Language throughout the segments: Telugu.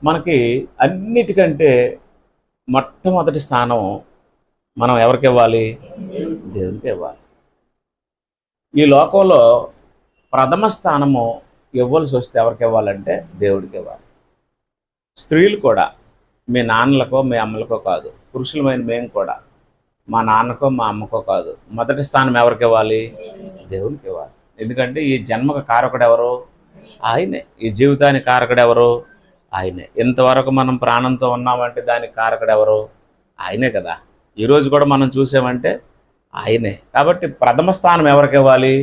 మనకి అన్నిటికంటే మొట్టమొదటి స్థానం మనం ఎవరికి ఇవ్వాలి? దేవునికి ఇవ్వాలి. ఈ లోకంలో ప్రథమ స్థానము ఇవ్వాల్సి వస్తే ఎవరికి ఇవ్వాలంటే దేవుడికి ఇవ్వాలి. స్త్రీలు కూడా మీ నాన్నలకో మీ అమ్మలకో కాదు, పురుషులమైన మేము కూడా మా నాన్నకో మా అమ్మకో కాదు, మొదటి స్థానం ఎవరికి ఇవ్వాలి? దేవునికి ఇవ్వాలి. ఎందుకంటే ఈ జన్మకు కారకుడు ఎవరు? ఆయనే. ఈ జీవితానికి కారకుడు ఎవరు? ఆయనే. ఇంతవరకు మనం ప్రాణంతో ఉన్నామంటే దానికి కారకుడు ఎవరు? ఆయనే కదా. ఈరోజు కూడా మనం చూసామంటే ఆయనే. కాబట్టి ప్రథమ స్థానం ఎవరికి ఇవ్వాలి?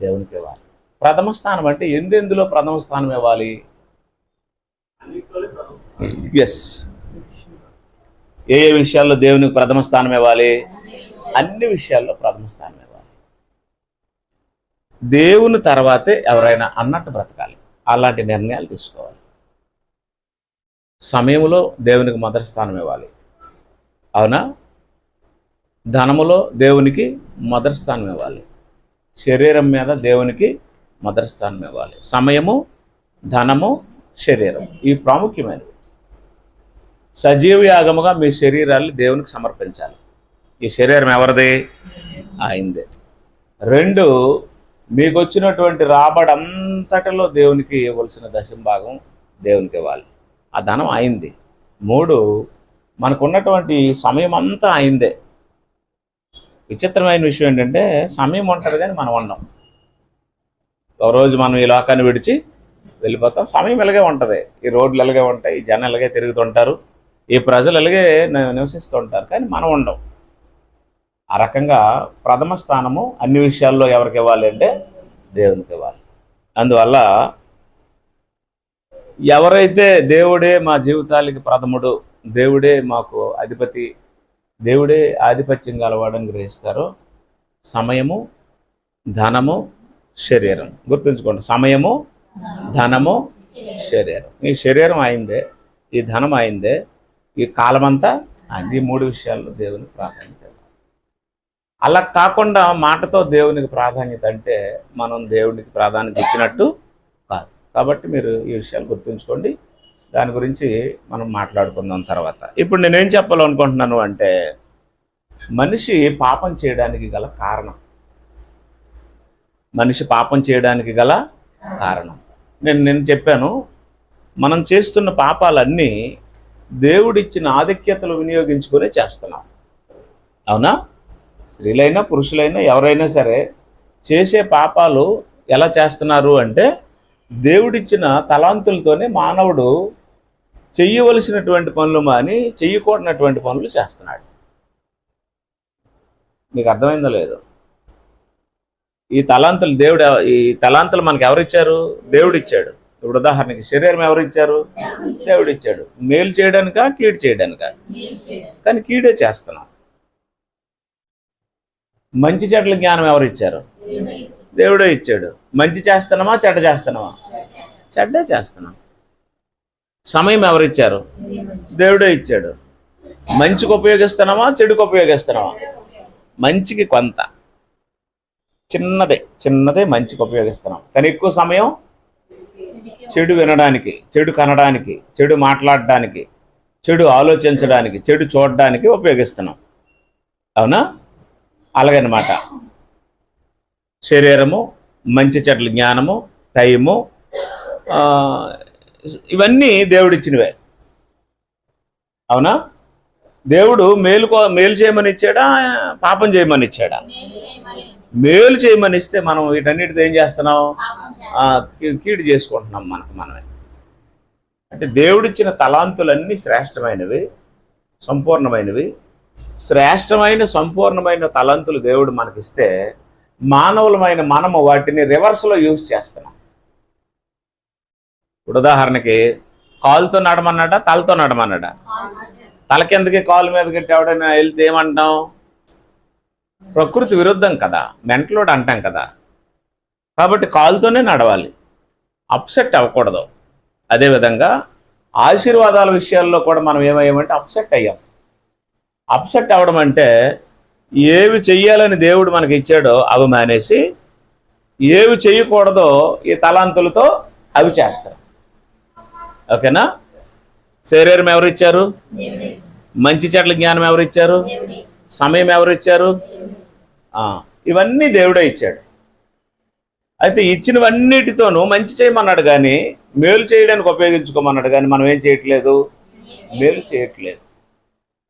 దేవునికి ఇవ్వాలి. ప్రథమ స్థానం అంటే ఎందులో ప్రథమ స్థానం ఇవ్వాలి? ఎస్. ఏ విషయాల్లో దేవునికి ప్రథమ స్థానం ఇవ్వాలి? అన్ని విషయాల్లో ప్రథమ స్థానం ఇవ్వాలి. దేవుని తర్వాతే ఎవరైనా అన్నట్టు బ్రతకాలి. అలాంటి నిర్ణయాలు తీసుకోవాలి. సమయంలో దేవునికి మొదటి స్థానం ఇవ్వాలి. అవునా? ధనములో దేవునికి మొదటి స్థానం ఇవ్వాలి. శరీరం మీద దేవునికి మొదటి స్థానం ఇవ్వాలి. సమయము, ధనము, శరీరం ఈ ప్రాముఖ్యమైనవి. సజీవ యాగముగా మీ శరీరాన్ని దేవునికి సమర్పించాలి. ఈ శరీరం ఎవరిది? ఆయనదే. 2, మీకు వచ్చినటువంటి రాబడంతటిలో దేవునికి ఇవ్వాల్సిన దశంభాగం దేవునికి ఇవ్వాలి. ఆ ధనం ఆయనది. 3, మనకున్నటువంటి సమయం అంతా ఆయనదే. విచిత్రమైన విషయం ఏంటంటే సమయం ఉంటుంది కానీ మనం ఉండం. ఒకరోజు మనం ఈ లోకాన్ని విడిచి వెళ్ళిపోతాం. సమయం ఇలాగే ఉంటుంది. ఈ రోడ్లు ఇలాగే ఉంటాయి, ఈ జనం ఇలాగే తిరుగుతుంటారు, ఈ ప్రజలు ఇలాగే నివసిస్తూ ఉంటారు, కానీ మనం ఉండం. ఆ రకంగా ప్రథమ స్థానము అన్ని విషయాల్లో ఎవరికి ఇవ్వాలి అంటే దేవునికి ఇవ్వాలి. అందువల్ల ఎవరైతే దేవుడే మా జీవితాలకి ప్రథముడు, దేవుడే మాకు అధిపతి, దేవుడే ఆధిపత్యం గలవాడని గ్రహిస్తారో సమయము, ధనము, శరీరం గుర్తుంచుకోండి. సమయము, ధనము, శరీరం. ఈ శరీరం అయిందే, ఈ ధనం అయిందే, ఈ కాలమంతా అది 3 విషయాల్లో దేవునికి ప్రాధాన్యత. అలా కాకుండా మాటతో దేవునికి ప్రాధాన్యత అంటే మనం దేవునికి ప్రాధాన్యత ఇచ్చినట్టు కాదు. కాబట్టి మీరు ఈ విషయాలు గుర్తుంచుకోండి. దాని గురించి మనం మాట్లాడుకుందాం తర్వాత. ఇప్పుడు నేనేం చెప్పాలనుకుంటున్నాను అంటే మనిషి పాపం చేయడానికి గల కారణం. మనిషి పాపం చేయడానికి గల కారణం నేను చెప్పాను. మనం చేస్తున్న పాపాలన్నీ దేవుడిచ్చిన ఆధిక్యతలు వినియోగించుకునే చేస్తున్నాం. అవునా? స్త్రీలైనా పురుషులైనా ఎవరైనా సరే చేసే పాపాలు ఎలా చేస్తున్నారు అంటే దేవుడిచ్చిన తలాంతులతోనే మానవుడు చెయ్యవలసినటువంటి పనులు మాని చెయ్యకూడనటువంటి పనులు చేస్తున్నాడు. మీకు అర్థమైందో లేదో? ఈ తలాంతులు మనకు ఎవరిచ్చారు? దేవుడిచ్చాడు. ఇప్పుడు ఉదాహరణకి శరీరం ఎవరిచ్చారు? దేవుడిచ్చాడు. మేలు చేయడానికా కీడు చేయడానికా? కానీ కీడే చేస్తున్నాం. మంచి చెడ్ల జ్ఞానం ఎవరిచ్చారు? దేవుడే ఇచ్చాడు. మంచి చేస్తున్నామా చెడ్డ చేస్తున్నామా? చెడ్డే చేస్తున్నాం. సమయం ఎవరిచ్చారు? దేవుడే ఇచ్చాడు. మంచికి ఉపయోగిస్తున్నామా చెడుకు ఉపయోగిస్తున్నామా? మంచికి కొంత, చిన్నదే మంచికి ఉపయోగిస్తున్నాం. కానీ ఎక్కువ సమయం చెడు వినడానికి, చెడు కనడానికి, చెడు మాట్లాడడానికి, చెడు ఆలోచించడానికి, చెడు చూడడానికి ఉపయోగిస్తున్నాం. అవునా? అలాగనమాట. శరీరము, మంచి చెడ్ల జ్ఞానము, టైము, ఇవన్నీ దేవుడిచ్చినవే. అవునా? దేవుడు మేలు చేయమని ఇచ్చాడా, పాపం చేయమని ఇచ్చాడా? మేలు చేయమని ఇస్తే మనం వీటన్నిటితో ఏం చేస్తున్నాం? కీడు చేసుకుంటున్నాం మనమే. అంటే దేవుడిచ్చిన తలాంతులన్నీ శ్రేష్టమైనవి, సంపూర్ణమైనవి. సంపూర్ణమైన తలాంతులు దేవుడు మనకిస్తే మానవులమైన మనము వాటిని రివర్స్లో యూజ్ చేస్తున్నాం. ఇప్పుడు ఉదాహరణకి కాలుతో నడమన్నాడా, తలతో నడమన్నాడా? తలకెందుకే కాలు మీద కట్టి ఎవడైనా వెళ్తే ఏమంటాం? ప్రకృతి విరుద్ధం కదా, మెంటలోడు అంటాం కదా. కాబట్టి కాలుతోనే నడవాలి, అప్సెట్ అవ్వకూడదు. అదేవిధంగా ఆశీర్వాదాల విషయాల్లో కూడా మనం ఏమయ్యామంటే అప్సెట్ అయ్యాం. అప్సెట్ అవ్వడం అంటే ఏవి చెయ్యాలని దేవుడు మనకి ఇచ్చాడో అవి మానేసి ఏవి చేయకూడదో ఈ తలాంతులతో అవి చేస్తాం. ఓకేనా? శరీరం ఎవరు ఇచ్చారు? మంచి చెడ్ల జ్ఞానం ఎవరు ఇచ్చారు? సమయం ఎవరు ఇచ్చారు? ఇవన్నీ దేవుడే ఇచ్చాడు. అయితే ఇచ్చినవన్నిటితోనూ మంచి చేయమన్నాడు, కానీ మేలు చేయడానికి ఉపయోగించుకోమన్నాడు, కానీ మనం ఏం చేయట్లేదు? మేలు చేయట్లేదు.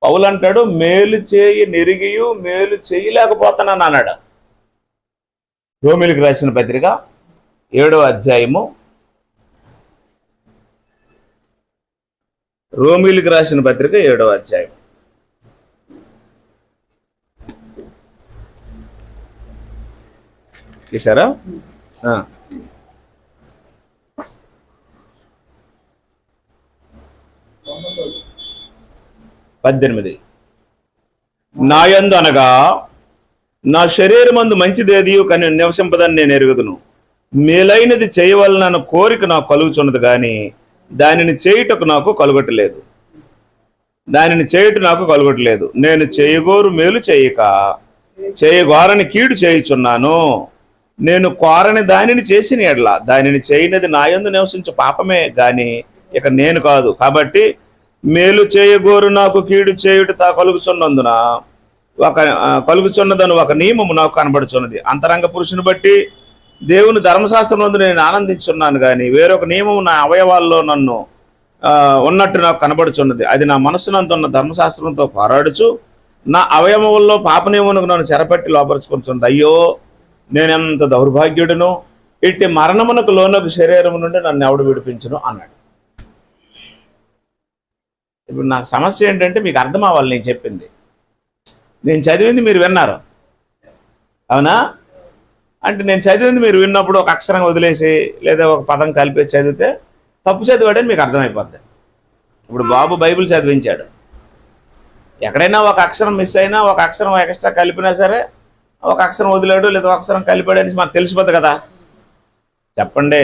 పౌలు అంటాడు, మేలు చేయి నెరిగియు మేలు చేయలేకపోతానని అన్నాడు. రోమీయులకు రాసిన పత్రిక 7వ అధ్యాయము, రోమీయులకు రాసిన పత్రిక 7వ అధ్యాయం చూసారా? 18 నాయందు అనగా నా శరీరమందు మంచిదేదియు కానీ నివసింపదని నేను ఎరుగుదును. మేలైనది చేయవలన కోరిక నాకు కలుగుచున్నది, కానీ దానిని చేయుటకు నాకు కలుగట్లేదు. నేను చేయగోరు మేలు చేయక చేయగోరని కీడు చేయుచున్నాను. నేను కోరని దానిని చేసిన ఎడల దానిని చేయనిది నాయందు నివసించు పాపమే గాని ఇక నేను కాదు. కాబట్టి మేలు చేయగోరు నాకు కీడు చేయుట కలుగుచున్నందున కలుగుచున్నదని ఒక నియమము నాకు కనబడుచున్నది. అంతరంగ పురుషుని బట్టి దేవుని ధర్మశాస్త్రం నందు నేను ఆనందించున్నాను, కానీ వేరొక నియమము నా అవయవాల్లో నన్ను ఉన్నట్టు నాకు కనబడుచున్నది. అది నా మనస్సునందున్న ధర్మశాస్త్రంతో పోరాడుచు నా అవయవముల్లో పాప నియమునకు నన్ను చెరపట్టి లోపరుచుకుంటున్నది. అయ్యో, నేనెంత దౌర్భాగ్యుడును! ఇట్టి మరణమునకు లోనకు శరీరం నుండి నన్ను ఎవడు విడిపించును అన్నాడు. ఇప్పుడు నా సమస్య ఏంటంటే, మీకు అర్థం అవ్వాలి నేను చెప్పింది. నేను చదివింది మీరు విన్నారు, అవునా? అంటే నేను చదివింది మీరు విన్నప్పుడు ఒక అక్షరం వదిలేసి లేదా ఒక పదం కలిపేసి చదివితే తప్పు చదివాడని మీకు అర్థమైపోద్ది. ఇప్పుడు బాబు బైబిల్ చదివించాడు, ఎక్కడైనా ఒక అక్షరం మిస్ అయినా, ఒక అక్షరం ఎక్స్ట్రా కలిపినా సరే, ఒక అక్షరం వదిలాడు లేదా ఒక అక్షరం కలిపాడు అని మనకు తెలిసిపోద్ది కదా. చెప్పండి,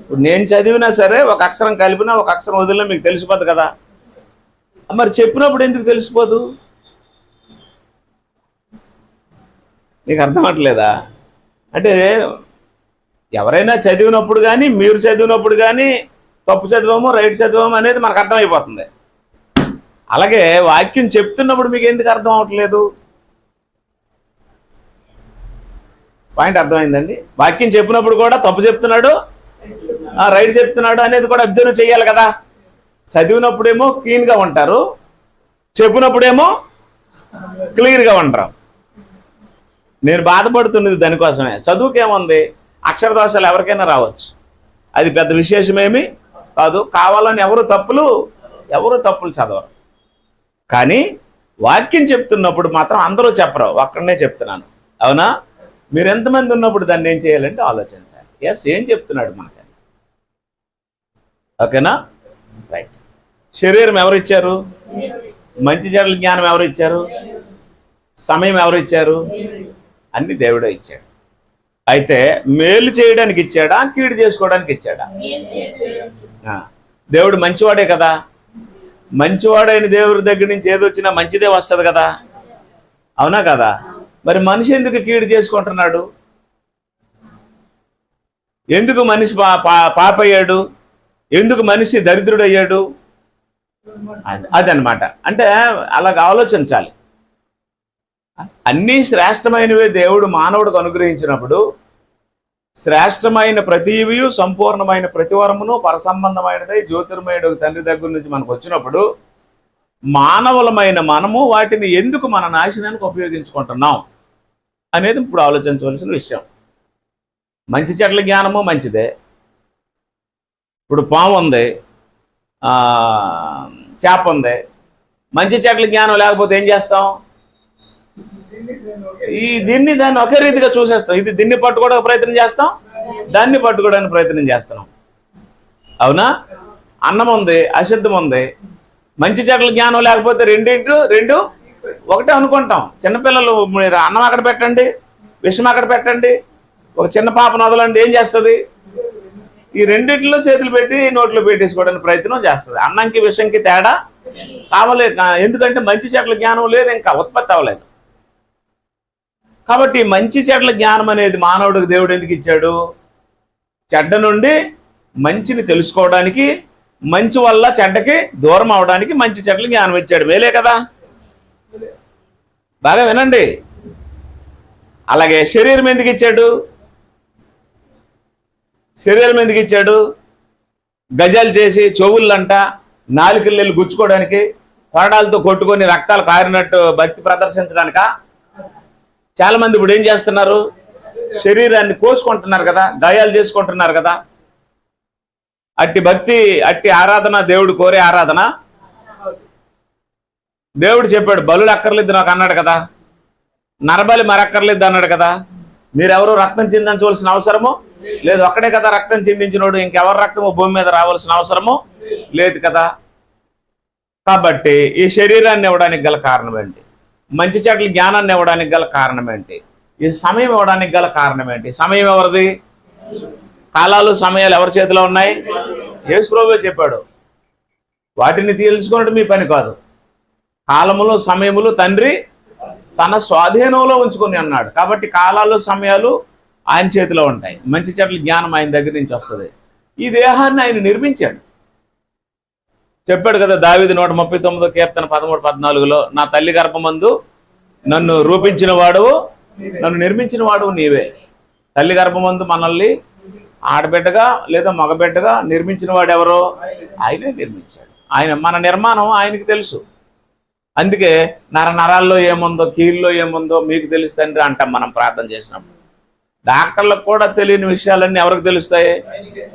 ఇప్పుడు నేను చదివినా సరే ఒక అక్షరం కలిపినా ఒక అక్షరం వదిలినా మీకు తెలిసిపోద్ది కదా. మరి చెప్పినప్పుడు ఎందుకు తెలిసిపోదు? నీకు అర్థం అవ్వట్లేదా? అంటే ఎవరైనా చదివినప్పుడు కానీ మీరు చదివినప్పుడు కానీ తప్పు చదివాము రైట్ చదివాము అనేది మనకు అర్థమైపోతుంది. అలాగే వాక్యం చెప్తున్నప్పుడు మీకు ఎందుకు అర్థం అవ్వట్లేదు? పాయింట్ అర్థమైందండి? వాక్యం చెప్పినప్పుడు కూడా తప్పు చెప్తున్నాడు రైట్ చెప్తున్నాడు అనేది కూడా అబ్జర్వ్ చేయాలి కదా. చదివినప్పుడేమో క్లీన్గా ఉంటారు, చెప్పినప్పుడేమో క్లియర్గా ఉంటారు. నేను బాధపడుతున్నది దానికోసమే. చదువుకేముంది, అక్షర దోషాలు ఎవరికైనా రావచ్చు, అది పెద్ద విశేషమేమి కాదు. కావాలని ఎవరు తప్పులు చదవరు. కానీ వాక్యం చెప్తున్నప్పుడు మాత్రం అందరూ చెప్పరు, ఒక్కడనే చెప్తున్నాను, అవునా? మీరు ఎంతమంది ఉన్నప్పుడు దాన్ని ఏం చేయాలంటే ఆలోచించాలి. ఎస్, ఏం చెప్తున్నాడు మనకని. ఓకేనా? రైట్. శరీరం ఎవరు ఇచ్చారు? మంచి చెడ్ల జ్ఞానం ఎవరు ఇచ్చారు? సమయం ఎవరు ఇచ్చారు? అన్ని దేవుడే ఇచ్చాడు. అయితే మేలు చేయడానికి ఇచ్చాడా, కీడు చేసుకోవడానికి ఇచ్చాడా? దేవుడు మంచివాడే కదా. మంచివాడైన దేవుడి దగ్గర నుంచి ఏదొచ్చినా మంచిదే వస్తుంది కదా, అవునా కదా? మరి మనిషి ఎందుకు కీడు చేసుకుంటున్నాడు? ఎందుకు మనిషి పాపయ్యాడు? ఎందుకు మనిషి దరిద్రుడయ్యాడు? అదనమాట. అంటే అలాగ ఆలోచించాలి. అన్నీ శ్రేష్టమైనవే దేవుడు మానవుడికి అనుగ్రహించినప్పుడు, శ్రేష్టమైన ప్రతివియు సంపూర్ణమైన ప్రతివరమును పరసంబంధమైనదై జ్యోతిర్మయుడు తండ్రి దగ్గర నుంచి మనకు వచ్చినప్పుడు, మానవులమైన మనము వాటిని ఎందుకు మన నాశనానికి ఉపయోగించుకుంటున్నాం అనేది ఇప్పుడు ఆలోచించవలసిన విషయం. మంచి చెడ్ల జ్ఞానము మంచిదే. ఇప్పుడు పాము ఉంది, చేప ఉంది. మంచి చెడ్ల జ్ఞానం లేకపోతే ఏం చేస్తాం? దాన్ని ఒకే రీతిగా చూసేస్తాం. ఇది దీన్ని పట్టుకోవడానికి ప్రయత్నం చేస్తాం, దాన్ని పట్టుకోవడానికి ప్రయత్నం చేస్తున్నాం, అవునా? అన్నం ఉంది, అశుద్ధం ఉంది. మంచి చెడ్ల జ్ఞానం లేకపోతే రెండు ఒకటే అనుకుంటాం. చిన్నపిల్లలు మీరు అన్నం అక్కడ పెట్టండి, విషం అక్కడ పెట్టండి, ఒక చిన్న పాపను వదలండి, ఏం చేస్తుంది? ఈ రెండింటిలో చేతులు పెట్టి నోట్లో పెట్టేసుకోవడానికి ప్రయత్నం చేస్తుంది. అన్నంకి విషంకి తేడా కావలే. ఎందుకంటే మంచి చెడ్ల జ్ఞానం లేదు, ఇంకా ఉత్పత్తి అవ్వలేదు. కాబట్టి మంచి చెడ్ల జ్ఞానం అనేది మానవుడికి దేవుడు ఎందుకు ఇచ్చాడు? చెడ్డ నుండి మంచిని తెలుసుకోవడానికి, మంచి వల్ల చెడ్డకి దూరం అవడానికి మంచి చెడ్డలు జ్ఞానం ఇచ్చాడు. మేలే కదా, బాగా వినండి. అలాగే శరీరం ఎందుకు ఇచ్చాడు? శరీరం ఎందుకు ఇచ్చాడు? గజాలు చేసి చెవుళ్ళంట నాలుకలు గుచ్చుకోవడానికి, కొరడాలతో కొట్టుకొని రక్తాలు కారినట్టు భక్తి ప్రదర్శించడానిక? చాలా మంది ఇప్పుడు ఏం చేస్తున్నారు? శరీరాన్ని కోసుకుంటున్నారు కదా, గాయాలు చేసుకుంటున్నారు కదా. అట్టి భక్తి, అట్టి ఆరాధన దేవుడు కోరే ఆరాధన. దేవుడు చెప్పాడు బలులు అక్కర్లేదు నాకు అన్నాడు కదా, నరబలి మరక్కర్లేదు అన్నాడు కదా. మీరెవరు రక్తం చిందించవలసిన అవసరము లేదు, ఒక్కడే కదా రక్తం చిందించినోడు, ఇంకెవరు రక్తము భూమి మీద రావాల్సిన అవసరము లేదు కదా. కాబట్టి ఈ శరీరాన్ని ఇవ్వడానికి గల కారణం ఏంటి? మంచి చెడ్ల జ్ఞానాన్ని ఇవ్వడానికి గల కారణం ఏంటి? ఈ సమయం ఇవ్వడానికి గల కారణం ఏంటి? సమయం ఎవరిది? కాలాలు సమయాలు ఎవరి చేతిలో ఉన్నాయి? యేసు ప్రభువే చెప్పాడు, వాటిని తెలుసుకోవడం మీ పని కాదు, కాలములు సమయములు తండ్రి తన స్వాధీనంలో ఉంచుకొని అన్నాడు. కాబట్టి కాలాలు సమయాలు ఆయన చేతిలో ఉంటాయి. మంచి చెడ్ల జ్ఞానం ఆయన దగ్గర నుంచి వస్తుంది. ఈ దేహాన్ని ఆయన నిర్మించాడు. చెప్పాడు కదా దావీదు 139 కీర్తన 13, 14లో, నా తల్లి గర్భమందు నన్ను రూపించిన వాడువు, నన్ను నిర్మించిన వాడువు నీవే. తల్లి గర్భమందు మనల్ని ఆడబిడ్డగా లేదా మగబిడ్డగా నిర్మించిన వాడు ఎవరో? ఆయనే నిర్మించాడు. ఆయన మన నిర్మాణం ఆయనకి తెలుసు. అందుకే నరాల్లో ఏముందో, కీళ్ళలో ఏముందో మీకు తెలుస్తుంది అంటాం మనం ప్రార్థన చేసినప్పుడు. డాక్టర్లకు కూడా తెలియని విషయాలన్నీ ఎవరికి తెలుస్తాయి?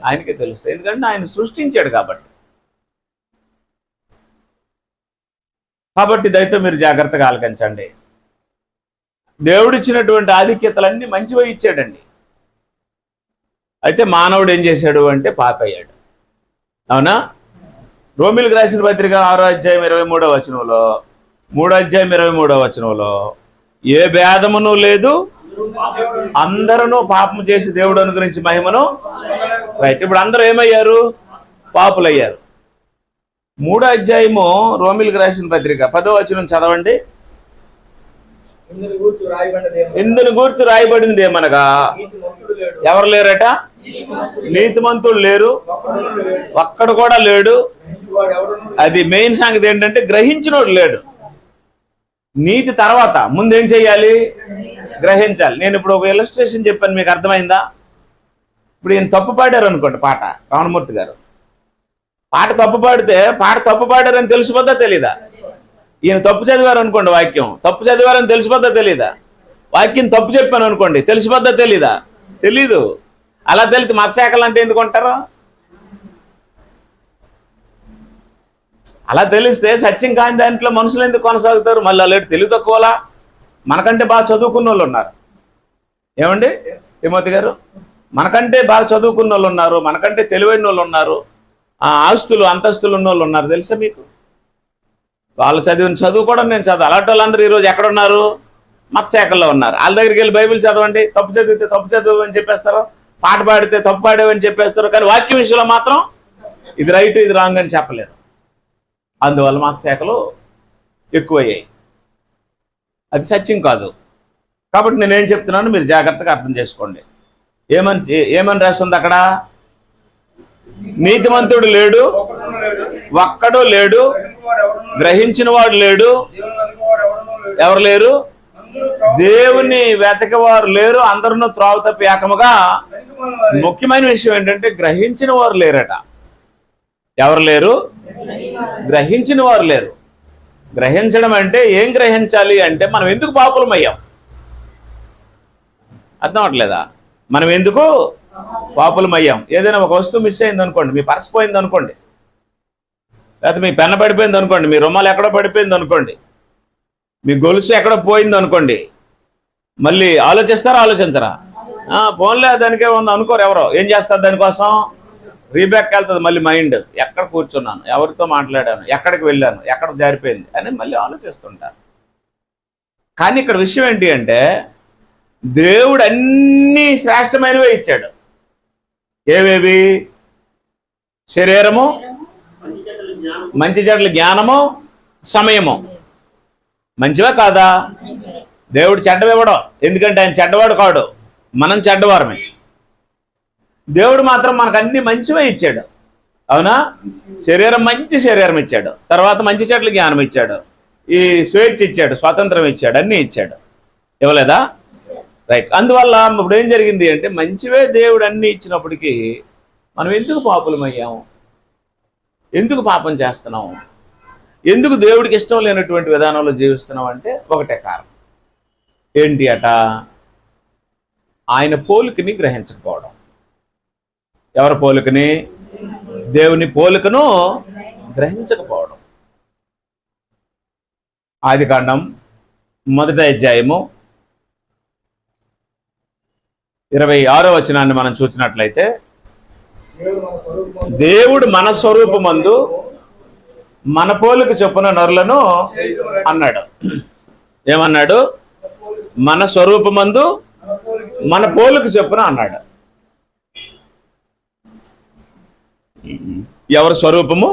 ఆయనకే తెలుస్తాయి. ఎందుకంటే ఆయన సృష్టించాడు కాబట్టి. దయతో మీరు జాగ్రత్తగా ఆలకించండి. దేవుడిచ్చినటువంటి ఆధిక్యతలన్నీ మంచివే ఇచ్చాడండి. అయితే మానవుడు ఏం చేశాడు అంటే పాపయ్యాడు. అవునా? రోమిలకు రాసిన పత్రిక 6వ అధ్యాయం 23వ వచనంలో, 3వ అధ్యాయం 23వ వచనంలో, ఏ భేదమును లేదు, అందరూ పాపము చేసి దేవుడు అనుగ్రహించి మహిమను. రైట్, ఇప్పుడు అందరూ ఏమయ్యారు? పాపులయ్యారు. 3వ అధ్యాయము రోమిలకు రాసిన పత్రిక 10వ వచనం చదవండి. ఇందుని గూర్చి రాయబడినది ఏమనగా, ఎవరు లేరట? నీతిమంతుడు లేరు, ఒక్కడు కూడా లేడు. అది మెయిన్ సంగతి ఏంటంటే గ్రహించినోడు లేడు. నీతి తర్వాత ముందేం చెయ్యాలి? గ్రహించాలి. నేను ఇప్పుడు ఒక ఇలస్ట్రేషన్ చెప్పాను, మీకు అర్థమైందా? ఇప్పుడు ఈయన తప్పు పాడారు అనుకోండి, పాట రావణమూర్తి గారు పాట తప్పు పాడితే, పాట తప్పు పాడారని తెలిసిపోద్దా తెలీదా? ఈయన తప్పు చదివారు అనుకోండి, వాక్యం తప్పు చదివారని తెలిసిపోద్దా తెలీదా? వాక్యం తప్పు చెప్పాను అనుకోండి, తెలిసిపోద్దా తెలీదా? తెలీదు. అలా తెలిసి మతశాఖలు అంటే ఎందుకు ఉంటారు? అలా తెలిస్తే సత్యం కాని దాంట్లో మనుషులు ఎందుకు కొనసాగుతారు? మళ్ళీ అలాంటి తెలివి తక్కువలా మనకంటే బాగా చదువుకున్న వాళ్ళు ఉన్నారు. ఏమండి తిమోతి గారు? మనకంటే బాగా చదువుకున్న వాళ్ళు ఉన్నారు, మనకంటే తెలివైన వాళ్ళు ఉన్నారు, ఆస్తులు అంతస్తులు ఉన్న వాళ్ళు ఉన్నారు. తెలుసా మీకు? వాళ్ళు చదివిన చదువు కూడా నేను చదువు. అలాంటి వాళ్ళందరూ ఈరోజు ఎక్కడున్నారు? మతశాఖల్లో ఉన్నారు. వాళ్ళ దగ్గరికి వెళ్ళి బైబిల్ చదవండి, తప్పు చదివితే తప్పు చదువు అని చెప్పేస్తారు, పాట పాడితే తప్పు పాడేవని చెప్పేస్తారు. కానీ వాక్యం విషయంలో మాత్రం ఇది రైట్ ఇది రాంగ్ అని చెప్పలేరు. అందువల్ల మతశాఖలు ఎక్కువయ్యాయి. అది సత్యం కాదు. కాబట్టి నేనేం చెప్తున్నాను మీరు జాగ్రత్తగా అర్థం చేసుకోండి. ఏమని రాస్తుంది అక్కడ? నీతిమంతుడు లేడు, ఒక్కడు లేడు, గ్రహించిన వాడు లేడు, ఎవరు లేరు? దేవుని వెతకవారు లేరు, అందరూ త్రోవ తప్పి ఏకముగా. ముఖ్యమైన విషయం ఏంటంటే గ్రహించిన వారు లేరట. ఎవరు లేరు? గ్రహించిన వారు లేరు. గ్రహించడం అంటే ఏం గ్రహించాలి అంటే మనం ఎందుకు పాపులమయ్యాం అర్థం అవట్లేదా? మనం ఎందుకు పాపులమయ్యాం? ఏదైనా ఒక వస్తువు మిస్ అయింది అనుకోండి, మీ పర్స్ పోయింది అనుకోండి, లేకపోతే మీ పెన్న పడిపోయింది అనుకోండి, మీ రుమాలు ఎక్కడో పడిపోయింది అనుకోండి, మీ గొలుసు ఎక్కడో పోయింది అనుకోండి, మళ్ళీ ఆలోచిస్తారా ఆలోచించరా? ఫోన్లే దానికే ఉంది అనుకోరు. ఎవరో ఏం చేస్తారు దానికోసం? రీబ్యాక్ వెళ్తుంది మళ్ళీ మైండ్. ఎక్కడ కూర్చున్నాను, ఎవరితో మాట్లాడాను, ఎక్కడికి వెళ్ళాను, ఎక్కడ జారిపోయింది అని మళ్ళీ ఆలోచిస్తుంటారు. కానీ ఇక్కడ విషయం ఏంటి అంటే దేవుడు అన్నీ శ్రేష్టమైనవే ఇచ్చాడు. ఏవేవి? శరీరము, మంచి చెడ్ల జ్ఞానము, సమయము. మంచివా కాదా? దేవుడు చెడ్డవివ్వడం, ఎందుకంటే ఆయన చెడ్డవాడు కాడు, మనం చెడ్డవారమే. దేవుడు మాత్రం మనకు అన్ని మంచివే ఇచ్చాడు. అవునా? మంచి శరీరం ఇచ్చాడు, తర్వాత మంచి చెట్ల జ్ఞానం ఇచ్చాడు, ఈ స్వేచ్ఛ ఇచ్చాడు, స్వాతంత్రం ఇచ్చాడు, అన్నీ ఇచ్చాడు. ఇవ్వలేదా? రైట్. అందువల్ల ఇప్పుడు ఏం జరిగింది అంటే, మంచివే దేవుడు అన్నీ ఇచ్చినప్పటికీ మనం ఎందుకు పాపులమయ్యాము? ఎందుకు పాపం చేస్తున్నాం? ఎందుకు దేవుడికి ఇష్టం లేనటువంటి విధానంలో జీవిస్తున్నాం అంటే ఒకటే కారణం. ఏంటి అట? ఆయన పోలికని గ్రహించకపోవడం. ఎవరి పోలికని? దేవుని పోలికను గ్రహించకపోవడం. ఆదికాండం 1వ అధ్యాయము 26వ వచనాన్ని మనం చూసినట్లయితే, దేవుడు మన స్వరూపమందు మన పోలిక చొప్పున నరులను అన్నాడు. ఏమన్నాడు? మన స్వరూపమందు మన పోలిక చొప్పున అన్నాడు. ఎవరి స్వరూపము?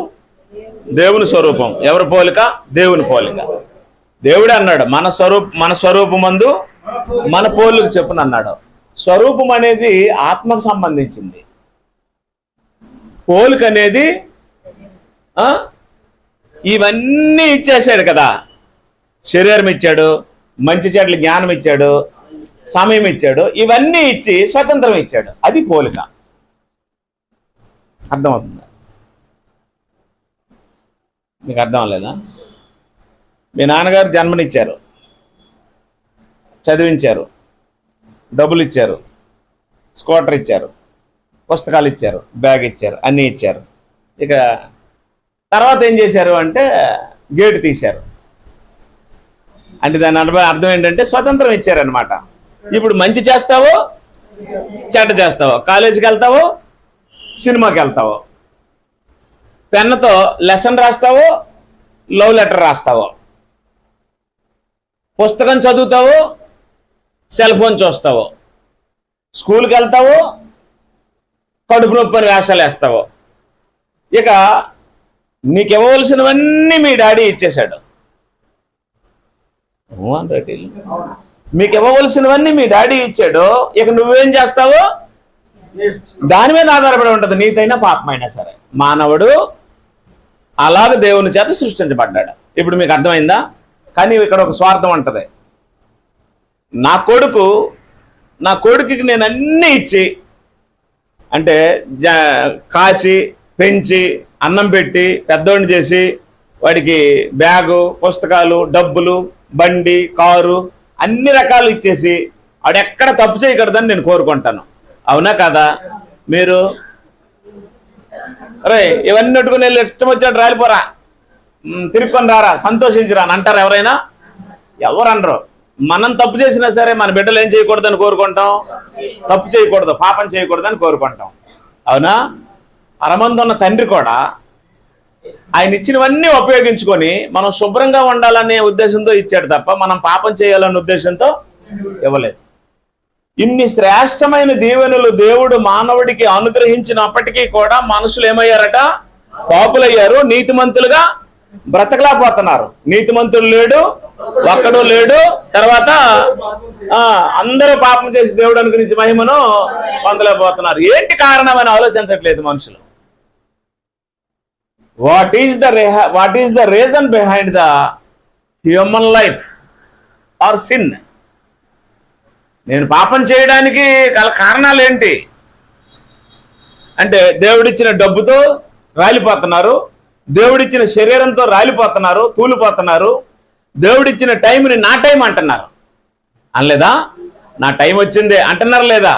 దేవుని స్వరూపం. ఎవరి పోలిక? దేవుని పోలిక. దేవుడే అన్నాడు మన స్వరూపమందు మన పోలిక చొప్పున అన్నాడు. స్వరూపం అనేది ఆత్మకు సంబంధించింది. పోలిక అనేది ఇవన్నీ ఇచ్చేసాడు కదా. శరీరం ఇచ్చాడు, మంచి చెడ్ల జ్ఞానం ఇచ్చాడు, సమయం ఇచ్చాడు, ఇవన్నీ ఇచ్చి స్వతంత్రం ఇచ్చాడు. అది పోలిక. అర్థమవుతుందా? మీకు అర్థం లేదా? మీ నాన్నగారు జన్మనిచ్చారు, చదివించారు, డబ్బులు ఇచ్చారు, స్కూటర్ ఇచ్చారు, పుస్తకాలు ఇచ్చారు, బ్యాగ్ ఇచ్చారు, అన్నీ ఇచ్చారు. ఇక తర్వాత ఏం చేశారు అంటే గేటు తీశారు. అంటే దాని అర్థం ఏంటంటే స్వతంత్రం ఇచ్చారనమాట. ఇప్పుడు మంచి చేస్తావో చెడ్డ చేస్తావో, కాలేజీకి వెళ్తావో సినిమాకి వెళ్తావో, పెన్నుతో లెసన్ రాస్తావో లవ్ లెటర్ రాస్తావో, పుస్తకం చదువుతావో సెల్ ఫోన్ చూస్తావో, స్కూల్కి వెళ్తావో కడుపు నొప్పని వేషాలు వేస్తావో. ఇక నీకు ఇవ్వవలసినవన్నీ మీ డాడీ ఇచ్చేశాడు. మీకు ఇవ్వవలసినవన్నీ మీ డాడీ ఇచ్చాడు. ఇక నువ్వేం చేస్తావో దాని మీద ఆధారపడి ఉంటుంది, నీతైనా పాపమైనా సరే. మానవుడు అలాగ దేవుని చేత సృష్టించబడ్డాడు. ఇప్పుడు మీకు అర్థమైందా? కానీ ఇక్కడ ఒక స్వార్థం ఉంటుంది. నా కొడుకుకి నేను అన్నీ ఇచ్చి, అంటే కాచి పెంచి అన్నం పెట్టి పెద్దోడిని చేసి వాడికి బ్యాగు, పుస్తకాలు, డబ్బులు, బండి, కారు అన్ని రకాలు ఇచ్చేసి వాడెక్కడ తప్పు చేయకూడదని నేను కోరుకుంటాను. అవునా కాదా? మీరు అరే ఇవన్నీ పెట్టుకుని వెళ్ళి ఇష్టం వచ్చాడు రాలిపోరా, తిరుక్కొని రారా, సంతోషించరా అని అంటారు ఎవరైనా? ఎవరు అనరు. మనం తప్పు చేసినా సరే మన బిడ్డలు ఏం చేయకూడదని కోరుకుంటాం? తప్పు చేయకూడదు, పాపం చేయకూడదని కోరుకుంటాం. అవునా? అరమందున్న తండ్రి కూడా ఆయన ఇచ్చినవన్నీ ఉపయోగించుకొని మనం శుభ్రంగా ఉండాలనే ఉద్దేశంతో ఇచ్చాడు తప్ప మనం పాపం చేయాలనే ఉద్దేశంతో ఇవ్వలేదు. ఇన్ని శ్రేష్టమైన దీవెనలు దేవుడు మానవుడికి అనుగ్రహించినప్పటికీ కూడా మనుషులు ఏమయ్యారట? పాపులయ్యారు, నీతిమంతులుగా బ్రతకలేకపోతున్నారు. నీతిమంతులు లేడు, ఒక్కడు లేడు. తర్వాత అందరూ పాపం చేసి దేవుడు అనుగ్రహించి మహిమను పొందలేకపోతున్నారు. ఏంటి కారణం అని ఆలోచించట్లేదు మనుషులు. What is the reason behind the human life are sin? నేను పాపం చేయడానికి గల కారణాలు ఏంటి అంటే, దేవుడిచ్చిన డబ్బుతో రాలిపోతున్నారు, దేవుడిచ్చిన శరీరంతో రాలిపోతున్నారు, తూలిపోతున్నారు, దేవుడిచ్చిన టైంని నా టైం అంటున్నారు. అనలేదా? నా టైం వచ్చిందే అంటున్నారు లేదా?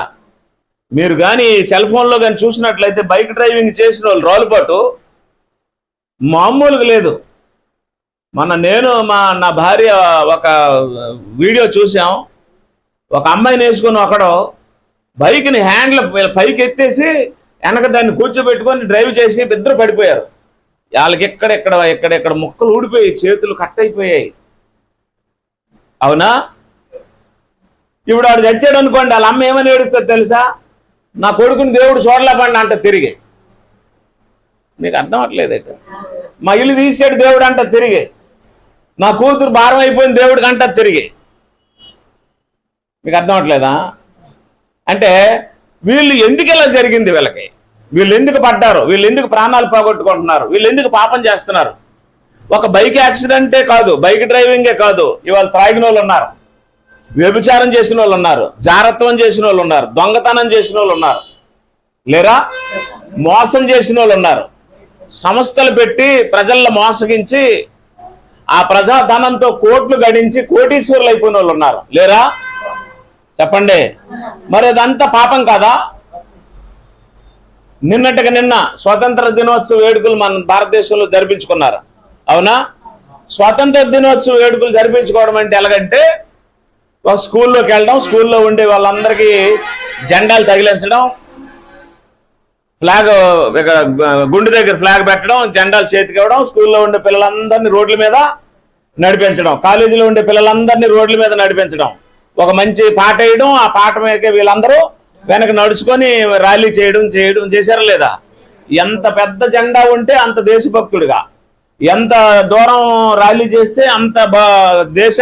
మీరు కానీ సెల్ ఫోన్లో కానీ చూసినట్లయితే బైక్ డ్రైవింగ్ చేసిన వాళ్ళు రాలుపాటు మామూలుగా లేదు. నేను నా భార్య ఒక వీడియో చూసాం. ఒక అమ్మాయిని వేసుకొని ఒకడు బైక్ని హ్యాండ్ల పైకి ఎత్తేసి వెనక దాన్ని కూర్చోబెట్టుకొని డ్రైవ్ చేసి ఇద్దరు పడిపోయారు. వాళ్ళకి ఎక్కడెక్కడ ముక్కలు ఊడిపోయాయి, చేతులు కట్ అయిపోయాయి. అవునా? ఇప్పుడు వాడు చచ్చాడు అనుకోండి, వాళ్ళ అమ్మ ఏమని ఏడుస్తుంది తెలుసా? నా కొడుకుని దేవుడు చూడలేపండి అంట తిరిగి. నీకు అర్థం అవ్వట్లేదు. మా ఇల్లు తీసాడు దేవుడు అంట తిరిగి. నా కూతురు భారం అయిపోయింది దేవుడికి అంట తిరిగి. మీకు అర్థం అవ్వట్లేదా? అంటే వీళ్ళు ఎందుకు ఇలా జరిగింది? వీళ్ళు ఎందుకు పడ్డారు, వీళ్ళు ఎందుకు ప్రాణాలు పోగొట్టుకుంటున్నారు, వీళ్ళు ఎందుకు పాపం చేస్తున్నారు. ఒక బైక్ యాక్సిడెంటే కాదు, బైక్ డ్రైవింగే కాదు, ఇవాళ త్రాగిన వాళ్ళు ఉన్నారు, వ్యభిచారం చేసిన వాళ్ళు ఉన్నారు, జారత్వం చేసిన వాళ్ళు ఉన్నారు, దొంగతనం చేసిన వాళ్ళు ఉన్నారు, లేరా మోసం చేసిన వాళ్ళు ఉన్నారు. సంస్థలు పెట్టి ప్రజల్లో మోసగించి ఆ ప్రజాధనంతో కోట్లు గడించి కోటీశ్వరులు అయిపోయిన వాళ్ళు ఉన్నారు, లేరా చెప్పండి. మరి అదంతా పాపం కాదా? నిన్నటికి నిన్న స్వాతంత్ర దినోత్సవ వేడుకలు మన భారతదేశంలో జరిపించుకున్నారు, అవునా? స్వాతంత్ర దినోత్సవ వేడుకలు జరిపించుకోవడం అంటే ఎలాగంటే ఒక స్కూల్లోకి వెళ్ళడం, స్కూల్లో ఉండే వాళ్ళందరికీ జెండాలు తగిలించడం, ఫ్లాగ్ గుండె దగ్గర ఫ్లాగ్ పెట్టడం, జెండాలు చేతికి ఇవ్వడం, స్కూల్లో ఉండే పిల్లలందరినీ రోడ్ల మీద నడిపించడం, కాలేజీలో ఉండే పిల్లలందరినీ రోడ్ల మీద నడిపించడం, ఒక మంచి పాట వేయడం, ఆ పాట మీద వీళ్ళందరూ వెనక నడుచుకొని ర్యాలీ చేయడం చేశారా లేదా? ఎంత పెద్ద జెండా ఉంటే అంత దేశభక్తుడిగా, ఎంత దూరం ర్యాలీ చేస్తే అంత దేశ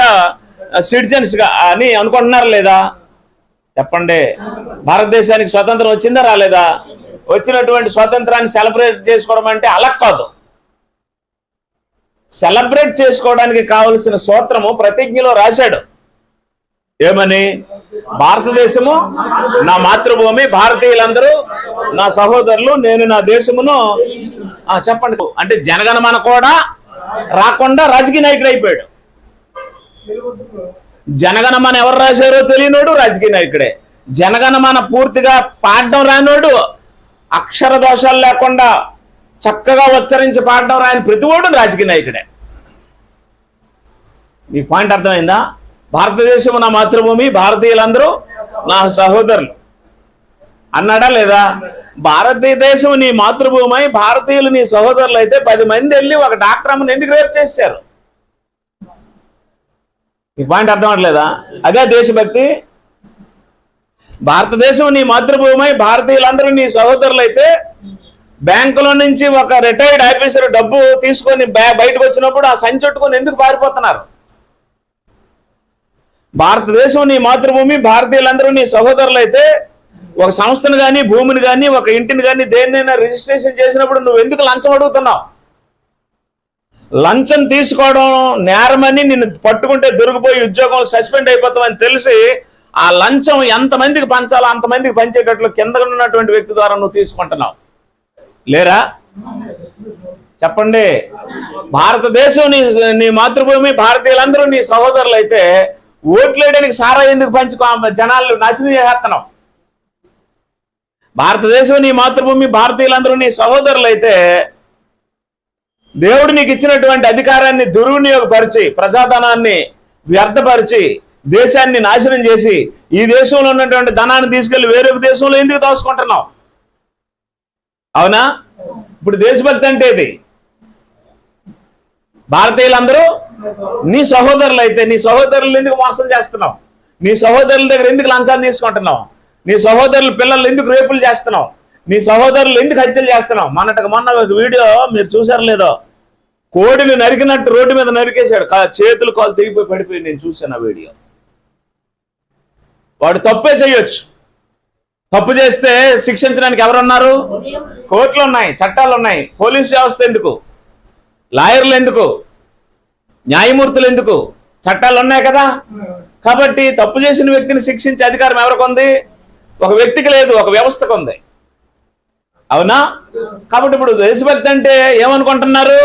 సిటిజన్స్ గా అని అనుకుంటున్నారు లేదా చెప్పండి. భారతదేశానికి స్వతంత్రం వచ్చిందా రాలేదా? వచ్చినటువంటి స్వాతంత్రాన్ని సెలబ్రేట్ చేసుకోవడం అంటే అలా కాదు. సెలబ్రేట్ చేసుకోవడానికి కావలసిన సూత్రము ప్రతిజ్ఞలో రాశాడు. ఏమని? భారతదేశము నా మాతృభూమి, భారతీయులందరూ నా సహోదరులు, నేను నా దేశమును చెప్పండి. అంటే జనగణమన కూడా రాకుండా రాజకీయ నాయకుడు అయిపోయాడు. జనగణమన ఎవరు రాశారో తెలియనోడు రాజకీయ నాయకుడే. జనగణమన పూర్తిగా పాడడం రానోడు, అక్షర దోషాలు లేకుండా చక్కగా ఉచ్చరించి పాడడం రాని ప్రతివాడు రాజకీయ నాయకుడే. ఈ పాయింట్ అర్థమైందా? భారతదేశం నా మాతృభూమి, భారతీయులందరూ నా సహోదరులు అన్నాడా లేదా? భారతదేశం నీ మాతృభూమి, భారతీయులు నీ సహోదరులు అయితే 10 మంది వెళ్ళి ఒక డాక్టర్ అమ్మని ఎందుకు రేపు చేశారు? ఈ పాయింట్ అర్థం అవట్లేదా? అదే దేశభక్తి. భారతదేశం నీ మాతృభూమి, భారతీయులందరూ నీ సహోదరులు అయితే బ్యాంకులో నుంచి ఒక రిటైర్డ్ ఆఫీసర్ డబ్బు తీసుకొని బయటకు వచ్చినప్పుడు ఆ సంచుట్టుకొని ఎందుకు పారిపోతున్నారు? భారతదేశం నీ మాతృభూమి, భారతీయులందరూ నీ సహోదరులు అయితే ఒక సంస్థను కానీ, భూమిని కానీ, ఒక ఇంటిని కానీ, దేన్నైనా రిజిస్ట్రేషన్ చేసినప్పుడు నువ్వు ఎందుకు లంచం అడుగుతున్నావు? లంచం తీసుకోవడం నేరమని నిన్ను పట్టుకుంటే దొరికిపోయి ఉద్యోగం సస్పెండ్ అయిపోతామని తెలిసి ఆ లంచం ఎంతమందికి పంచాలో అంతమందికి పంచేటట్లు కింద ఉన్నటువంటి వ్యక్తి ద్వారా నువ్వు తీసుకుంటున్నావు, లేరా చెప్పండి. భారతదేశం నీ మాతృభూమి, భారతీయులందరూ నీ సహోదరులు అయితే ఓట్లేయడానికి సారా ఎందుకు పంచుకో జనాలు నాశనం చేస్తున్నావు? భారతదేశం నీ మాతృభూమి, భారతీయులందరూ నీ సహోదరులు అయితే దేవుడు నీకు ఇచ్చినటువంటి అధికారాన్ని దుర్వినియోగపరిచి, ప్రజాధనాన్ని వ్యర్థపరిచి, దేశాన్ని నాశనం చేసి, ఈ దేశంలో ఉన్నటువంటి ధనాన్ని తీసుకెళ్లి వేరొక దేశంలో ఎందుకు దోసుకుంటున్నావు? అవునా? ఇప్పుడు దేశభక్తి అంటే ఇది. భారతీయులందరూ నీ సహోదరులు అయితే నీ సహోదరులు ఎందుకు మోసం చేస్తున్నావు? నీ సహోదరుల దగ్గర ఎందుకు లంచాన్ని తీసుకుంటున్నావు? నీ సహోదరుల పిల్లలు ఎందుకు రేపులు చేస్తున్నావు? నీ సహోదరులు ఎందుకు హత్యలు చేస్తున్నావు? మొన్న ఒక వీడియో మీరు చూసారు లేదో, కోడిని నరికినట్టు రోడ్డు మీద నరికేశాడు, చేతులు కాలు తెగిపోయి పడిపోయి. నేను చూశాను ఆ వీడియో. వాడు తప్పే చేయొచ్చు, తప్పు చేస్తే శిక్షించడానికి ఎవరున్నారు? కోర్టులు ఉన్నాయి, చట్టాలు ఉన్నాయి. పోలీస్ వ్యవస్థ ఎందుకు? లాయర్లు ఎందుకు? న్యాయమూర్తులు ఎందుకు? చట్టాలు ఉన్నాయి కదా. కాబట్టి తప్పు చేసిన వ్యక్తిని శిక్షించే అధికారం ఎవరికి ఉంది? ఒక వ్యక్తికి లేదు, ఒక వ్యవస్థకు ఉంది, అవునా? కాబట్టి ఇప్పుడు దేశభక్తి అంటే ఏమనుకుంటున్నారు?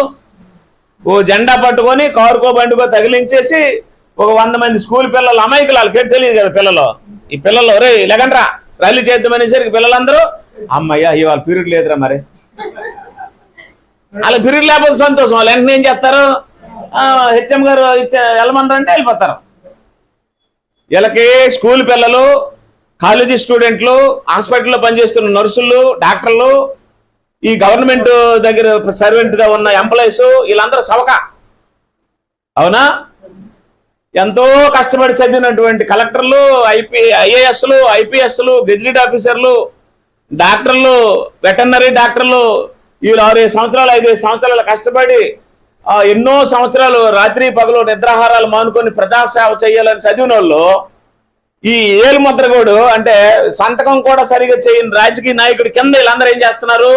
ఓ జెండా పట్టుకొని కారుకో బండికో తగిలించేసి ఒక 100 మంది స్కూల్ పిల్లలు, అమాయకులు, వాళ్ళకి తెలియదు కదా పిల్లలు, ఈ పిల్లలు రే లెగండ్రా ర్యాలీ చేద్దామనేసరికి పిల్లలందరూ అమ్మయ్య ఇవాళ పీరియడ్ లేదురా, మరి వాళ్ళకి పీరియడ్ లేకపోతే సంతోషం. వాళ్ళు వెంటనే ఏం చేస్తారు? హెచ్ఎం గారు వెళ్ళమన్నారంటే వెళ్ళిపోతారు. వీళ్ళకి స్కూల్ పిల్లలు, కాలేజీ స్టూడెంట్లు, హాస్పిటల్లో పనిచేస్తున్న నర్సులు, డాక్టర్లు, ఈ గవర్నమెంట్ దగ్గర సర్వెంట్గా ఉన్న ఎంప్లాయీస్, వీళ్ళందరూ సవక, అవునా? ఎంతో కష్టపడి చదివినటువంటి కలెక్టర్లు, ఐఏఎస్లు, ఐపీఎస్లు, గెజిటెడ్ ఆఫీసర్లు, డాక్టర్లు, వెటర్నరీ డాక్టర్లు, వీళ్ళు 6 సంవత్సరాలు 5 సంవత్సరాలు కష్టపడి ఎన్నో సంవత్సరాలు రాత్రి పగలు నిద్రాహారాలు మానుకొని ప్రజాసేవ చేయాలని చదివిన వాళ్ళు ఈ ఏలు ముద్రగోడు అంటే సంతకం కూడా సరిగా చేయని రాజకీయ నాయకుడి కింద వీళ్ళందరూ ఏం చేస్తున్నారు?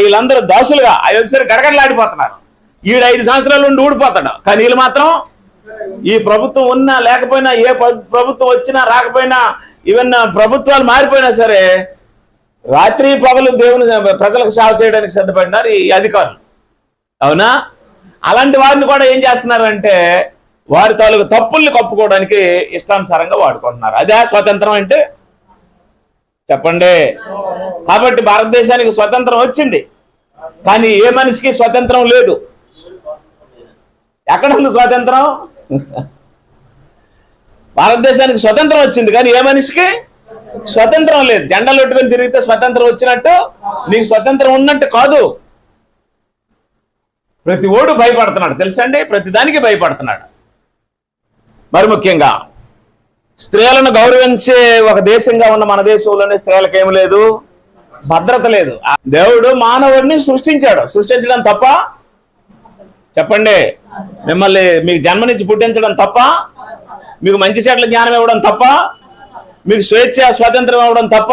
వీళ్ళందరూ దోషులుగా ఒకసారి గడగడలాడిపోతున్నారు. ఈడు 5 సంవత్సరాల నుండి ఊడిపోతాడు, కానీ వీళ్ళు మాత్రం ఈ ప్రభుత్వం ఉన్నా లేకపోయినా, ఏ ప్రభుత్వం వచ్చినా రాకపోయినా, ఈవెన్ ప్రభుత్వాలు మారిపోయినా సరే రాత్రి పగలు దేవుని ప్రజలకు సేవ చేయడానికి సిద్ధపడినారు ఈ అధికారులు. అవునా? అలాంటి వారిని కూడా ఏం చేస్తున్నారంటే వారి తాలూకు తప్పుల్ని కప్పుకోవడానికి ఇష్టానుసారంగా వాడుకుంటున్నారు. అదే స్వతంత్రం అంటే? చెప్పండి. కాబట్టి భారతదేశానికి స్వతంత్రం వచ్చింది, కానీ ఏ మనిషికి స్వతంత్రం లేదు. ఎక్కడ ఉంది స్వతంత్రం? భారతదేశానికి స్వతంత్రం వచ్చింది, కానీ ఏ మనిషికి స్వతంత్రం లేదు. జెండాలు పెట్టుకొని తిరిగితే స్వతంత్రం వచ్చినట్టు, నీకు స్వతంత్రం ఉన్నట్టు కాదు. ప్రతి ఓడు భయపడుతున్నాడు, తెలుసండి? ప్రతి దానికి భయపడుతున్నాడు. మరి ముఖ్యంగా స్త్రీలను గౌరవించే ఒక దేశంగా ఉన్న మన దేశంలోనే స్త్రీలకు ఏమి లేదు, భద్రత లేదు. దేవుడు మానవుడిని సృష్టించాడు. సృష్టించడం తప్ప? చెప్పండి. మిమ్మల్ని మీకు జన్మనిచ్చి పుట్టించడం తప్ప? మీకు మంచి చెట్ల జ్ఞానం ఇవ్వడం తప్ప? మీకు స్వేచ్ఛ స్వాతంత్రం ఇవ్వడం తప్ప?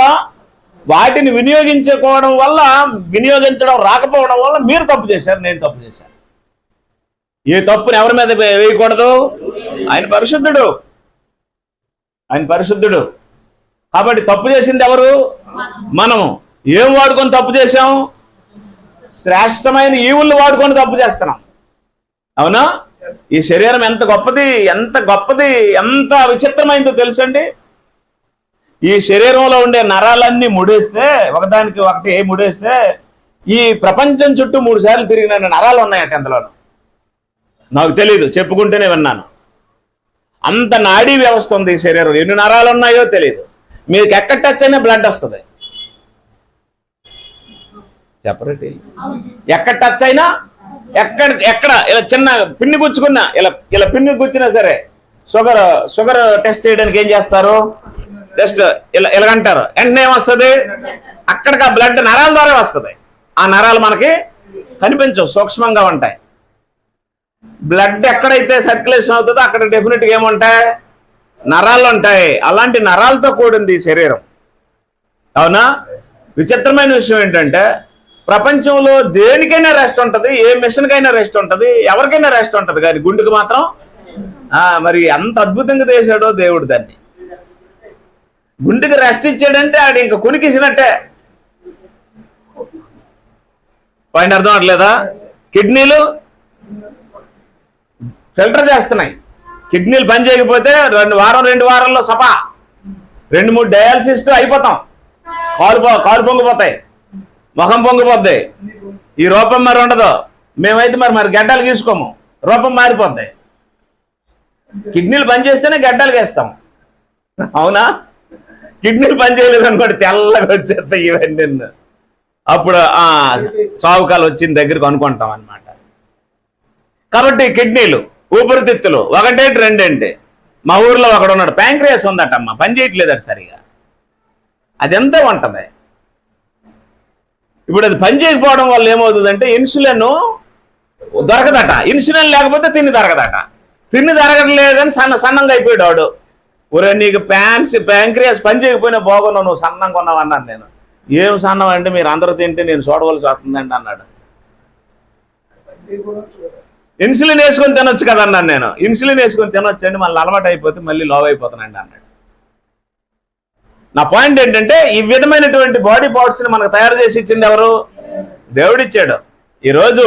వాటిని వినియోగించడం రాకపోవడం వల్ల మీరు తప్పు చేశారు, నేను తప్పు చేశాను. ఏ తప్పుని ఎవరి మీద వేయకూడదు? ఆయన పరిశుద్ధుడు, ఆయన పరిశుద్ధుడు. కాబట్టి తప్పు చేసింది ఎవరు? మనము. ఏం వాడుకొని తప్పు చేశాం? శ్రేష్టమైన ఈవుల్ని వాడుకొని తప్పు చేస్తున్నాం. అవునా? ఈ శరీరం ఎంత గొప్పది, ఎంత గొప్పది, ఎంత విచిత్రమైందో తెలుసండి. ఈ శరీరంలో ఉండే నరాలన్నీ ముడేస్తే, ఒకదానికి ఒకటి ముడేస్తే ఈ ప్రపంచం చుట్టూ 3 సార్లు తిరిగిన నరాలు ఉన్నాయట అందులో. నాకు తెలీదు, చెప్పుకుంటేనే విన్నాను. అంత నాడీ వ్యవస్థ ఉంది ఈ శరీరం. ఎన్ని నరాలు ఉన్నాయో తెలియదు. మీకు ఎక్కడ టచ్ అయినా బ్లడ్ వస్తుంది. చెప్పరేటి? ఎక్కడ టచ్ అయినా, ఎక్కడ ఇలా చిన్న పిన్ని గుచ్చుకున్నా, ఇలా పిన్ని గుచ్చినా సరే షుగర్ టెస్ట్ చేయడానికి ఏం చేస్తారు? జస్ట్ ఇలాగంటారు, వెంటనే ఏమొస్తుంది? అక్కడికి ఆ బ్లడ్ నరాల ద్వారా వస్తుంది. ఆ నరాలు మనకి కనిపించవు, సూక్ష్మంగా ఉంటాయి. బ్లడ్ ఎక్కడైతే సర్క్యులేషన్ అవుతుందో అక్కడ డెఫినెట్గా ఏముంటాయి? నరాలు ఉంటాయి. అలాంటి నరాలతో కూడింది ఈ శరీరం. అవునా? విచిత్రమైన విషయం ఏంటంటే ప్రపంచంలో దేనికైనా రెస్ట్ ఉంటుంది, ఏ మిషన్కైనా రెస్ట్ ఉంటుంది, ఎవరికైనా రెస్ట్ ఉంటుంది, కానీ గుండెకి మాత్రం మరి అంత అద్భుతంగా చేశాడో దేవుడు దాన్ని. గుండెకి రెస్ట్ ఇచ్చాడంటే ఆడు ఇంకా కునికిసినట్టే. పాయింట్ అర్థం అవట్లేదా? కిడ్నీలు ఫిల్టర్ చేస్తున్నాయి. కిడ్నీలు పని చేయకపోతే 2 వారాల్లో సపా 2-3 డయాలసిస్ అయిపోతాం. కాలు పొంగిపోతాయి, ముఖం పొంగిపోద్ది, ఈ రూపం మరి ఉండదు. మేమైతే మరి గడ్డలు గీసుకోము, రూపం మారిపోద్ది. కిడ్నీలు పని చేస్తేనే గడ్డలు గీస్తాం. అవునా? కిడ్నీలు పని చేయలేదు అనుకోండి, తెల్లగా వచ్చేస్తాయి ఇవన్నీ. అప్పుడు చావుకాలు వచ్చిన దగ్గరికి అనుకుంటాం అన్నమాట. కాబట్టి కిడ్నీలు, ఊపిరితిత్తులు 1, 2 మా ఊర్లో ఒకడు ఉన్నాడు, ప్యాంక్రియాస్ ఉందటమ్మా, పని చేయట్లేదట సరిగా. అది ఎంత ఉంటుంది? ఇప్పుడు అది పని చేయకపోవడం వల్ల ఏమవుతుందంటే ఇన్సులిన్ దొరకదట. ఇన్సులిన్ లేకపోతే తిండి దొరకదట. తిండి దొరకట్లేదని సన్నంగా అయిపోయాడు వాడు. ఒరే, నీకు ప్యాంక్రియాస్ పని చేయకపోయినా బాగున్నావు, నువ్వు సన్నంగా ఉన్నావు అన్నాను నేను. ఏం సన్నం అంటే మీరు అందరూ తింటే నేను చూడవలసి వస్తుందండి అన్నాడు. ఇన్సులిన్ వేసుకొని తినొచ్చు కదా అన్నాను నేను. ఇన్సులిన్ వేసుకొని తినొచ్చండి, మళ్ళీ అలవాటు అయిపోతే మళ్ళీ లోవ్ అయిపోతానండి అన్నాడు. నా పాయింట్ ఏంటంటే ఈ విధమైనటువంటి బాడీ పార్ట్స్ని మనకు తయారు చేసి ఇచ్చింది ఎవరు? దేవుడిచ్చాడు. ఈరోజు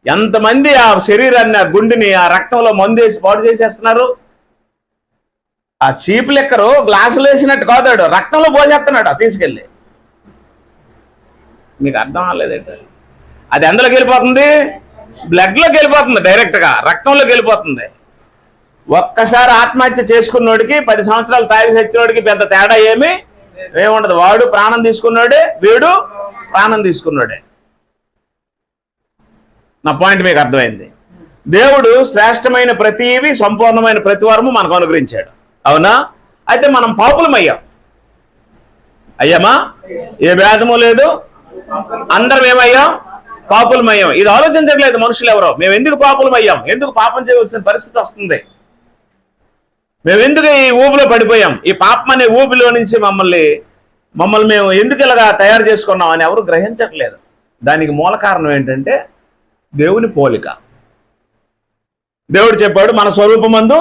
ఎంతమంది ఆ శరీరాన్ని, ఆ గుండెని, ఆ రక్తంలో మందు వేసి పాడు చేసేస్తున్నారు. ఆ చీప్ లెక్కరు గ్లాసులు వేసినట్టు కాదాడు, రక్తంలో పోసేస్తున్నాడు తీసుకెళ్ళి. మీకు అర్థం అవ్వలేదంటే అది ఎందులోకి వెళ్ళిపోతుంది? బ్లడ్లోకి వెళ్ళిపోతుంది, డైరెక్ట్గా రక్తంలోకి వెళ్ళిపోతుంది. ఒక్కసారి ఆత్మహత్య చేసుకున్నోడికి 10 సంవత్సరాలు తాగి చచ్చినోడికి పెద్ద తేడా ఏముండదు. వాడు ప్రాణం తీసుకున్నాడే, వీడు ప్రాణం తీసుకున్నాడే. నా పాయింట్ మీకు అర్థమైంది. దేవుడు శ్రేష్టమైన ప్రతివి, సంపూర్ణమైన ప్రతి వారము మనకు అనుగ్రహించాడు. అవునా? అయితే మనం పాపులమయ్యాం. అయ్యామా? ఏ భేదము లేదు, అందరం ఏమయ్యాం? పాపులమయ్యాం. ఇది ఆలోచించట్లేదు మనుషులు ఎవరో. మేము ఎందుకు పాపులమయ్యాం, ఎందుకు పాపం చేయవలసిన పరిస్థితి వస్తుంది. మేము ఎందుకు ఈ ఊబిలో పడిపోయాం, ఈ పాపం అనే ఊబిలో నుంచి మమ్మల్ని మేము ఎందుకు ఇలాగా తయారు చేసుకున్నాం అని ఎవరు గ్రహించట్లేదు. దానికి మూల కారణం ఏంటంటే దేవుని పోలిక. దేవుడు చెప్పాడు, మన స్వరూపమందు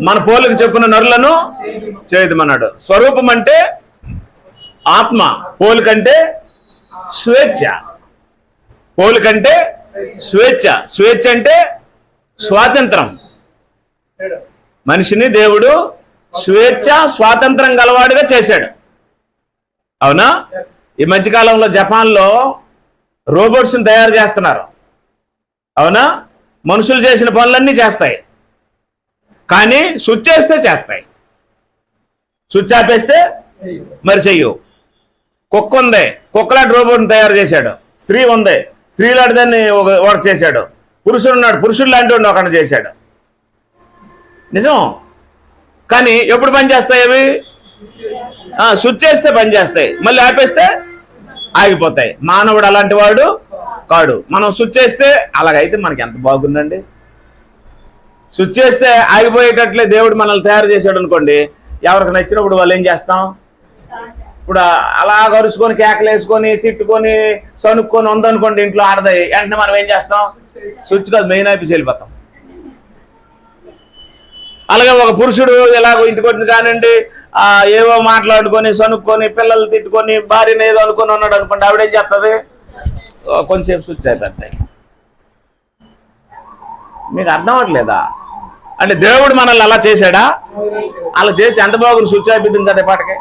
మన పోలిక చెప్పున నరులను చేయదమన్నాడు. స్వరూపం అంటే ఆత్మ, పోలికంటే స్వేచ్ఛ. పోలికంటే స్వేచ్ఛ, స్వేచ్ఛ అంటే స్వాతంత్రం. మనిషిని దేవుడు స్వేచ్ఛ స్వాతంత్రం గలవాడుగా చేశాడు. అవునా? ఈ మధ్యకాలంలో జపాన్లో రోబోట్స్ని తయారు చేస్తున్నారు. అవునా? మనుషులు చేసిన పనులన్నీ చేస్తాయి, కానీ స్విచ్ చేస్తే చేస్తాయి, స్విచ్ ఆపేస్తే మరి చెయ్యు. కుక్క ఉంది, కుక్కలాంటి రోబోట్ని తయారు చేశాడు. స్త్రీ ఉంది, స్త్రీ లాంటి దాన్ని ఒకటి చేశాడు. పురుషుడు ఉన్నాడు, పురుషుడు లాంటి వాడిని ఒకటి చేశాడు. నిజం. కానీ ఎప్పుడు పని చేస్తాయి అవి? స్విచ్ చేస్తే పని చేస్తాయి, మళ్ళీ ఆపేస్తే ఆగిపోతాయి. మానవుడు అలాంటి వాడు కాడు. మనం స్విచ్ చేస్తే అలాగైతే మనకి ఎంత బాగుందండి. స్విచ్ చేస్తే ఆగిపోయేటట్లే దేవుడు మనల్ని తయారు చేశాడు అనుకోండి, ఎవరికి నచ్చినప్పుడు వాళ్ళు ఏం చేస్తాం? ఇప్పుడు అలా గరుచుకొని కేకలు వేసుకొని తిట్టుకొని సనుక్కొని ఉందనుకోండి ఇంట్లో ఆడదాయి, వెంటనే మనం ఏం చేస్తాం? స్విచ్ కాదు, మెయిన్ ఆపేసి వెళ్ళిపోతాం. అలాగే ఒక పురుషుడు ఎలాగో ఇంటికి వచ్చిన కానివ్వండి, ఏవో మాట్లాడుకొని సనుక్కొని పిల్లలు తిట్టుకొని భార్యను ఏదో అనుకొని ఉన్నాడు అనుకోండి, ఆవిడేం చేస్తుంది? కొంచెంసేపు స్విచ్ అయిపోతాయి. మీకు అర్థం అవ్వట్లేదా? అంటే దేవుడు మనల్ని అలా చేశాడా? అలా చేస్తే ఎంత బాగుంది, స్విచ్ అయిపోతుంది కదా పాటకి.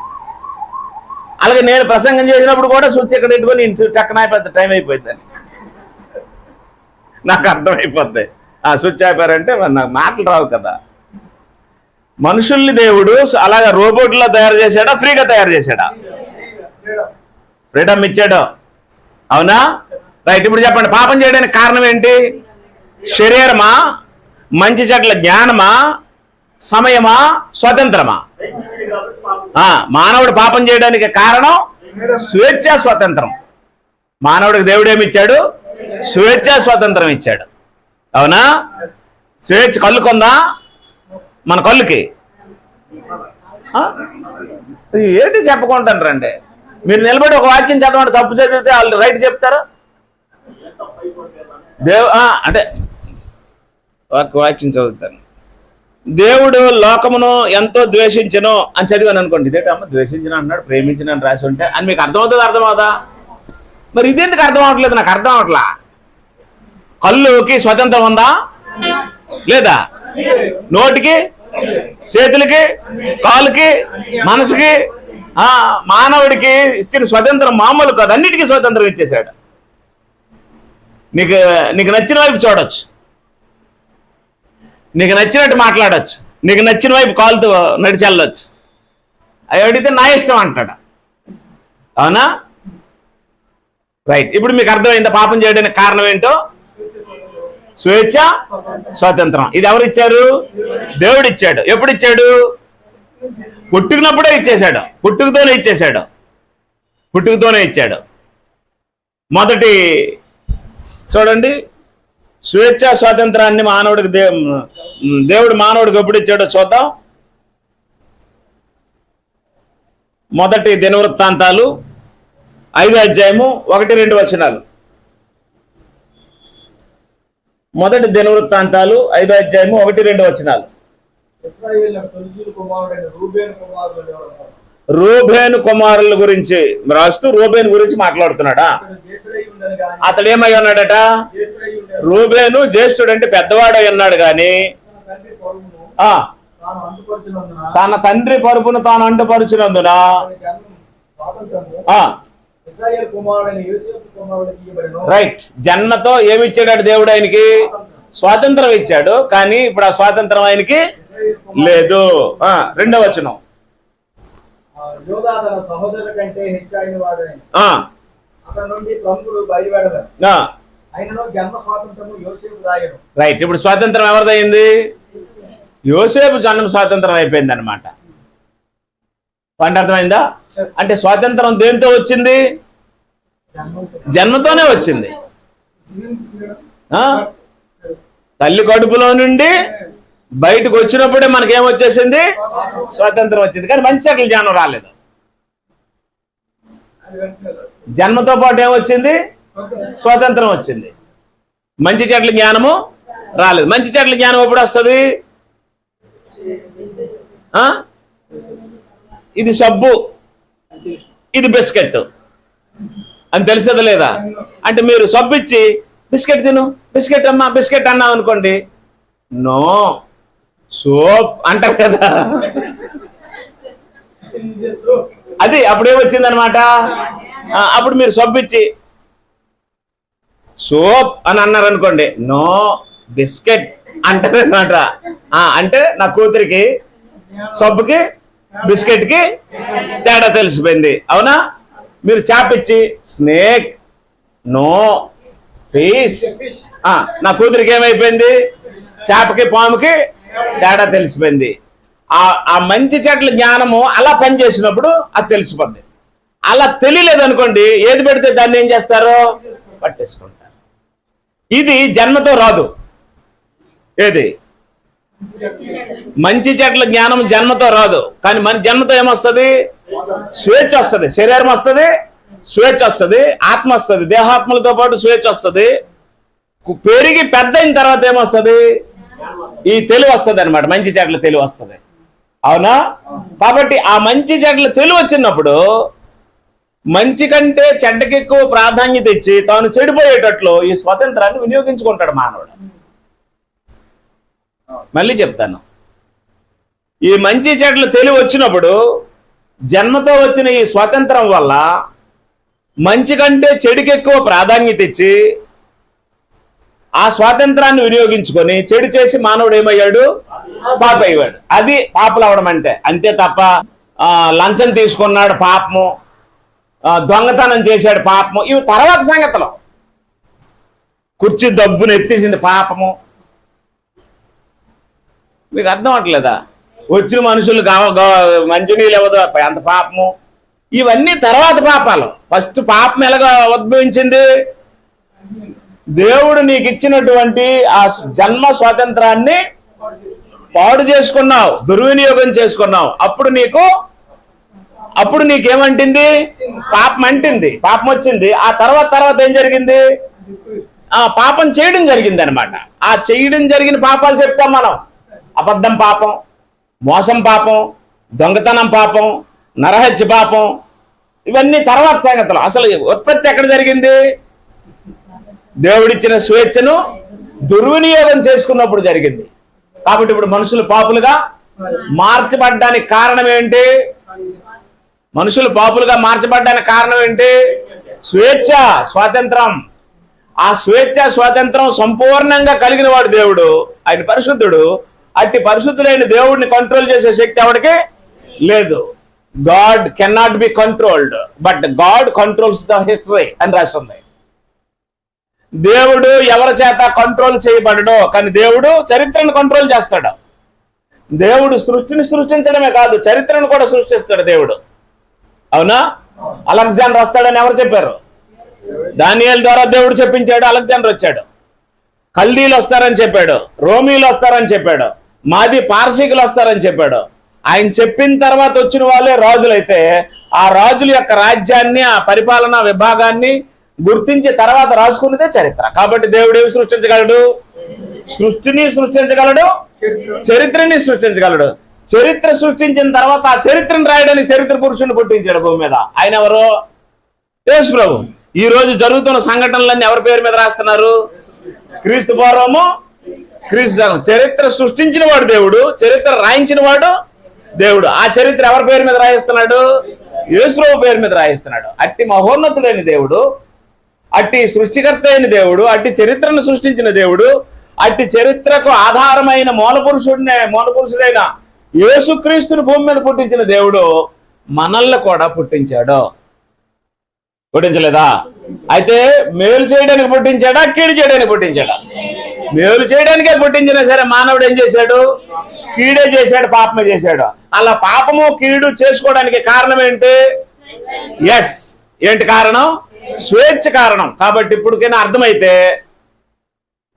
అలాగే నేను ప్రసంగం చేసినప్పుడు కూడా స్విచ్ ఇక్కడ పెట్టుకొని టక్కన అయిపోద్ది, టైం అయిపోయిందని నాకు అర్థమైపోద్ది. స్విచ్ అయిపోయారంటే నాకు మాటలు రావు కదా. మనుషుల్ని దేవుడు అలాగా రోబోట్లో తయారు చేశాడా, ఫ్రీగా తయారు చేశాడా? ఫ్రీడమ్ ఇచ్చాడు. అవునా? రైట్. ఇప్పుడు చెప్పండి, పాపం చేయడానికి కారణం ఏంటి? శరీరమా, మంచి చెడ్ల జ్ఞానమా, సమయమా, స్వతంత్రమా? మానవుడు పాపం చేయడానికి కారణం స్వేచ్ఛ స్వాతంత్రం. మానవుడికి దేవుడు ఏమి ఇచ్చాడు? స్వేచ్ఛ స్వాతంత్రం ఇచ్చాడు. అవునా? స్వేచ్ఛ కళ్ళు కొందా మన కళ్ళుకి? ఏంటి చెప్పుకుంటాను రండి. మీరు నిలబడి ఒక వాక్యం చదవండి, తప్పు చదివితే వాళ్ళు రైట్ చెప్తారు. అంటే ఒక వాక్యం చదువుతాను. దేవుడు లోకమును ఎంతో ద్వేషించను అని చదివాను అనుకోండి, ఇదేటమ్మ ద్వేషించిన అన్నాడు, ప్రేమించిన అని రాసి ఉంటే అని మీకు అర్థమవుతుంది, అర్థమవుదా? మరి ఇదేందుకు అర్థం అవ్వట్లేదు? నాకు అర్థం అవట్లా. కళ్ళుకి స్వతంత్రం ఉందా లేదా? నోటికి, చేతులకి, కాలుకి, మనసుకి, మానవుడికి ఇచ్చిన స్వతంత్రం మామూలు కాదు, అన్నిటికీ స్వతంత్రం ఇచ్చేశాడు. నీకు నచ్చిన వైపు చూడొచ్చు, నీకు నచ్చినట్టు మాట్లాడచ్చు, నీకు నచ్చిన వైపు కాలుతో నడిచి వెళ్ళొచ్చు. అవి అడిగితే నా ఇష్టం అంటాడు. అవునా? రైట్. ఇప్పుడు మీకు అర్థమైందా పాపం చేయడానికి కారణం ఏంటో? స్వేచ్ఛ స్వాతంత్రం. ఇది ఎవరు ఇచ్చారు? దేవుడు ఇచ్చాడు. ఎప్పుడు ఇచ్చాడు? పుట్టుకున్నప్పుడే ఇచ్చేశాడు, పుట్టుకతోనే ఇచ్చేశాడు, పుట్టుకతోనే ఇచ్చాడు. మొదటి చూడండి, స్వేచ్ఛ స్వాతంత్రాన్ని మానవుడికి దేవుడు మానవుడికి ఎప్పుడు ఇచ్చాడో చూద్దాం. మొదటి దినవృత్తాంతాలు 5వ అధ్యాయము 1-2 వచనాలు. మొదటి దినవృత్తాంతాలు 5వ అధ్యాయము 1-2 వచనాలు. రూబేను కుమారుల గురించి రాస్తూ రూబేను గురించి మాట్లాడుతున్నాడా? అతడు ఏమై ఉన్నాడట? రూబేను జ్యేష్ఠుడు, అంటే పెద్దవాడై ఉన్నాడు, కానీ తన తండ్రి పరుపును తాను అంటుపరుచినందున రైట్. జన్మతో ఏమిచ్చాడు దేవుడు? ఆయనకి స్వాతంత్రం ఇచ్చాడు, కానీ ఇప్పుడు ఆ స్వాతంత్రం ఆయనకి లేదు. 2వ వచనం. రైట్. ఇప్పుడు స్వాతంత్రం ఎవరిదైంది? యోసేపు జన్మ స్వాతంత్రం అయిపోయింది అనమాట. పంట అర్థమైందా? అంటే స్వాతంత్రం దేంతో వచ్చింది? జన్మతోనే వచ్చింది. తల్లి కడుపులో నుండి బయటకు వచ్చినప్పుడే మనకేమొచ్చేసింది? స్వాతంత్రం వచ్చింది. కానీ మంచి చెట్ల జ్ఞానం రాలేదు. జన్మతో పాటు ఏమొచ్చింది? స్వాతంత్రం వచ్చింది. మంచి చెట్ల జ్ఞానము రాలేదు. మంచి చెట్ల జ్ఞానం ఎప్పుడు వస్తుంది? ఇది సబ్బు, ఇది బిస్కెట్ అని తెలిసేదా లేదా? అంటే మీరు సబ్బు ఇచ్చి బిస్కెట్ తిను, బిస్కెట్ అమ్మా, బిస్కెట్ అన్నాం అనుకోండి, నో సోప్ అంటారు కదా. అది అప్పుడేమొచ్చిందనమాట. అప్పుడు మీరు సబ్బు ఇచ్చి సోప్ అని అన్నారు అనుకోండి, నో బిస్కెట్ అంటారు అనమాట. అంటే నా కూతురికి సబ్బుకి బిస్కెట్కి తేడా తెలిసిపోయింది. అవునా? మీరు చాపిచ్చి స్నేక్, నో ఫిష్. నా కూతురికి ఏమైపోయింది? చేపకి పాముకి తేడా తెలిసిపోయింది. ఆ మంచి చెట్ల జ్ఞానము అలా పనిచేసినప్పుడు అది తెలిసిపోద్ది. అలా తెలియలేదు అనుకోండి, ఏది పెడితే దాన్ని ఏం చేస్తారో పట్టేసుకుంటారు. ఇది జన్మతో రాదు. ఏది? మంచి చెట్ల జ్ఞానం జన్మతో రాదు. కానీ మన జన్మతో ఏమొస్తుంది? స్వేచ్ఛ వస్తుంది. శరీరం వస్తుంది, స్వేచ్ఛ వస్తుంది, ఆత్మ వస్తుంది. దేహాత్మలతో పాటు స్వేచ్ఛ వస్తుంది. పెరిగి పెద్ద అయిన తర్వాత ఏమొస్తుంది? ఈ తెలివి వస్తుంది అనమాట. మంచి చెట్ల తెలివి వస్తుంది. అవునా? కాబట్టి ఆ మంచి చెట్ల తెలివి వచ్చినప్పుడు మంచి కంటే చెడ్డకి ఎక్కువ ప్రాధాన్యత ఇచ్చి తాను చెడిపోయేటట్లు ఈ స్వతంత్రాన్ని వినియోగించుకుంటాడు మానవుడు. మళ్ళీ చెప్తాను, ఈ మంచి చెట్ల తెలివి వచ్చినప్పుడు జన్మతో వచ్చిన ఈ స్వాతంత్రం వల్ల మంచి కంటే చెడుకి ఎక్కువ ప్రాధాన్యత ఇచ్చి ఆ స్వాతంత్రాన్ని వినియోగించుకొని చెడు చేసి మానవుడు ఏమయ్యాడు? పాప అయ్యాడు. అది పాపలు అవడం అంటే. అంతే తప్ప లంచం తీసుకున్నాడు పాపము, దొంగతనం చేశాడు పాపము, ఇవి తర్వాత సంగతులు. కుర్చీ దబ్బును ఎత్తేసింది పాపము. మీకు అర్థం అవట్లేదా? వచ్చిన మనుషులు మంచినీళ్ళు ఇవ్వదు, అంత పాపము. ఇవన్నీ తర్వాత పాపాలు. ఫస్ట్ పాపం ఎలాగా ఉద్భవించింది? దేవుడు నీకు ఇచ్చినటువంటి ఆ జన్మ స్వాతంత్రాన్ని పాడు చేసుకున్నావు, దుర్వినియోగం చేసుకున్నావు. అప్పుడు నీకేమంటుంది? పాపం అంటింది, పాపం వచ్చింది. ఆ తర్వాత ఏం జరిగింది? పాపం చేయడం జరిగింది అనమాట. ఆ చేయడం జరిగిన పాపాలు చెప్తాం మనం. అబద్ధం పాపం, మోసం పాపం, దొంగతనం పాపం, నరహత్య పాపం, ఇవన్నీ తర్వాత సంగతులు. అసలు ఉత్పత్తి ఎక్కడ జరిగింది? దేవుడిచ్చిన స్వేచ్ఛను దుర్వినియోగం చేసుకున్నప్పుడు జరిగింది. కాబట్టి ఇప్పుడు మనుషులు పాపులుగా మార్చబడ్డానికి కారణం ఏంటి? మనుషులు పాపులుగా మార్చబడ్డానికి కారణం ఏంటి? స్వేచ్ఛ, స్వాతంత్రం. ఆ స్వేచ్ఛ స్వాతంత్రం సంపూర్ణంగా కలిగిన వాడు దేవుడు. ఆయన పరిశుద్ధుడు. అట్టి పరిశుద్ధులైన దేవుడిని కంట్రోల్ చేసే శక్తి ఎవరికి లేదు. God cannot be controlled, but God controls the history అని రాస్తుంది. దేవుడు ఎవరి చేత కంట్రోల్ చేయబడడో, కానీ దేవుడు చరిత్రను కంట్రోల్ చేస్తాడు. దేవుడు సృష్టిని సృష్టించడమే కాదు, చరిత్రను కూడా సృష్టిస్తాడు దేవుడు. అవునా? అలెగ్జాండర్ వస్తాడని ఎవరు చెప్పారు? దానియేలు ద్వారా దేవుడు చెప్పించాడు. అలెగ్జాండర్ వచ్చాడు. కల్దీలు వస్తారని చెప్పాడు, రోమీలు వస్తారని చెప్పాడు, మాది పార్సీకులు వస్తారని చెప్పాడు. ఆయన చెప్పిన తర్వాత వచ్చిన వాళ్ళే రాజులైతే ఆ రాజుల యొక్క రాజ్యాన్ని, ఆ పరిపాలనా విభాగాన్ని గుర్తించి తర్వాత రాసుకున్నదే చరిత్ర. కాబట్టి దేవుడు ఏమి సృష్టించగలడు? సృష్టిని సృష్టించగలడు, చరిత్రని సృష్టించగలడు. చరిత్ర సృష్టించిన తర్వాత ఆ చరిత్రను రాయడానికి చరిత్ర పురుషుని పుట్టించాడు భూమి మీద. ఆయన ఎవరు? యేసు ప్రభు. ఈ రోజు జరుగుతున్న సంఘటనలన్నీ ఎవరి పేరు మీద రాస్తున్నారు? క్రీస్తు పూర్వము, క్రీస్తు. చరిత్ర సృష్టించిన వాడు దేవుడు, చరిత్ర రాయించిన వాడు దేవుడు. ఆ చరిత్ర ఎవరి పేరు మీద రాయిస్తున్నాడు? యేసు ప్రభు పేరు మీద రాయిస్తున్నాడు. అట్టి మహోన్నతుడైన దేవుడు, అట్టి సృష్టికర్త అయిన దేవుడు, అట్టి చరిత్రను సృష్టించిన దేవుడు, అట్టి చరిత్రకు ఆధారమైన మూలపురుషుడైన యేసుక్రీస్తుని భూమి మీద పుట్టించిన దేవుడు మనల్ని కూడా పుట్టించాడు. పుట్టించలేదా? అయితే మేలు చేయడానికి పుట్టించాడా, కీడు చేయడానికి పుట్టించాడా? మేలు చేయడానికే పుట్టించినా సరే మానవుడు ఏం చేశాడు? కీడే చేశాడు, పాపమే చేశాడు. అలా పాపము కీడు చేసుకోవడానికి కారణం ఏంటి? ఎస్, ఏంటి కారణం? స్వేచ్ఛ కారణం. కాబట్టి ఇప్పటికైనా అర్థమైతే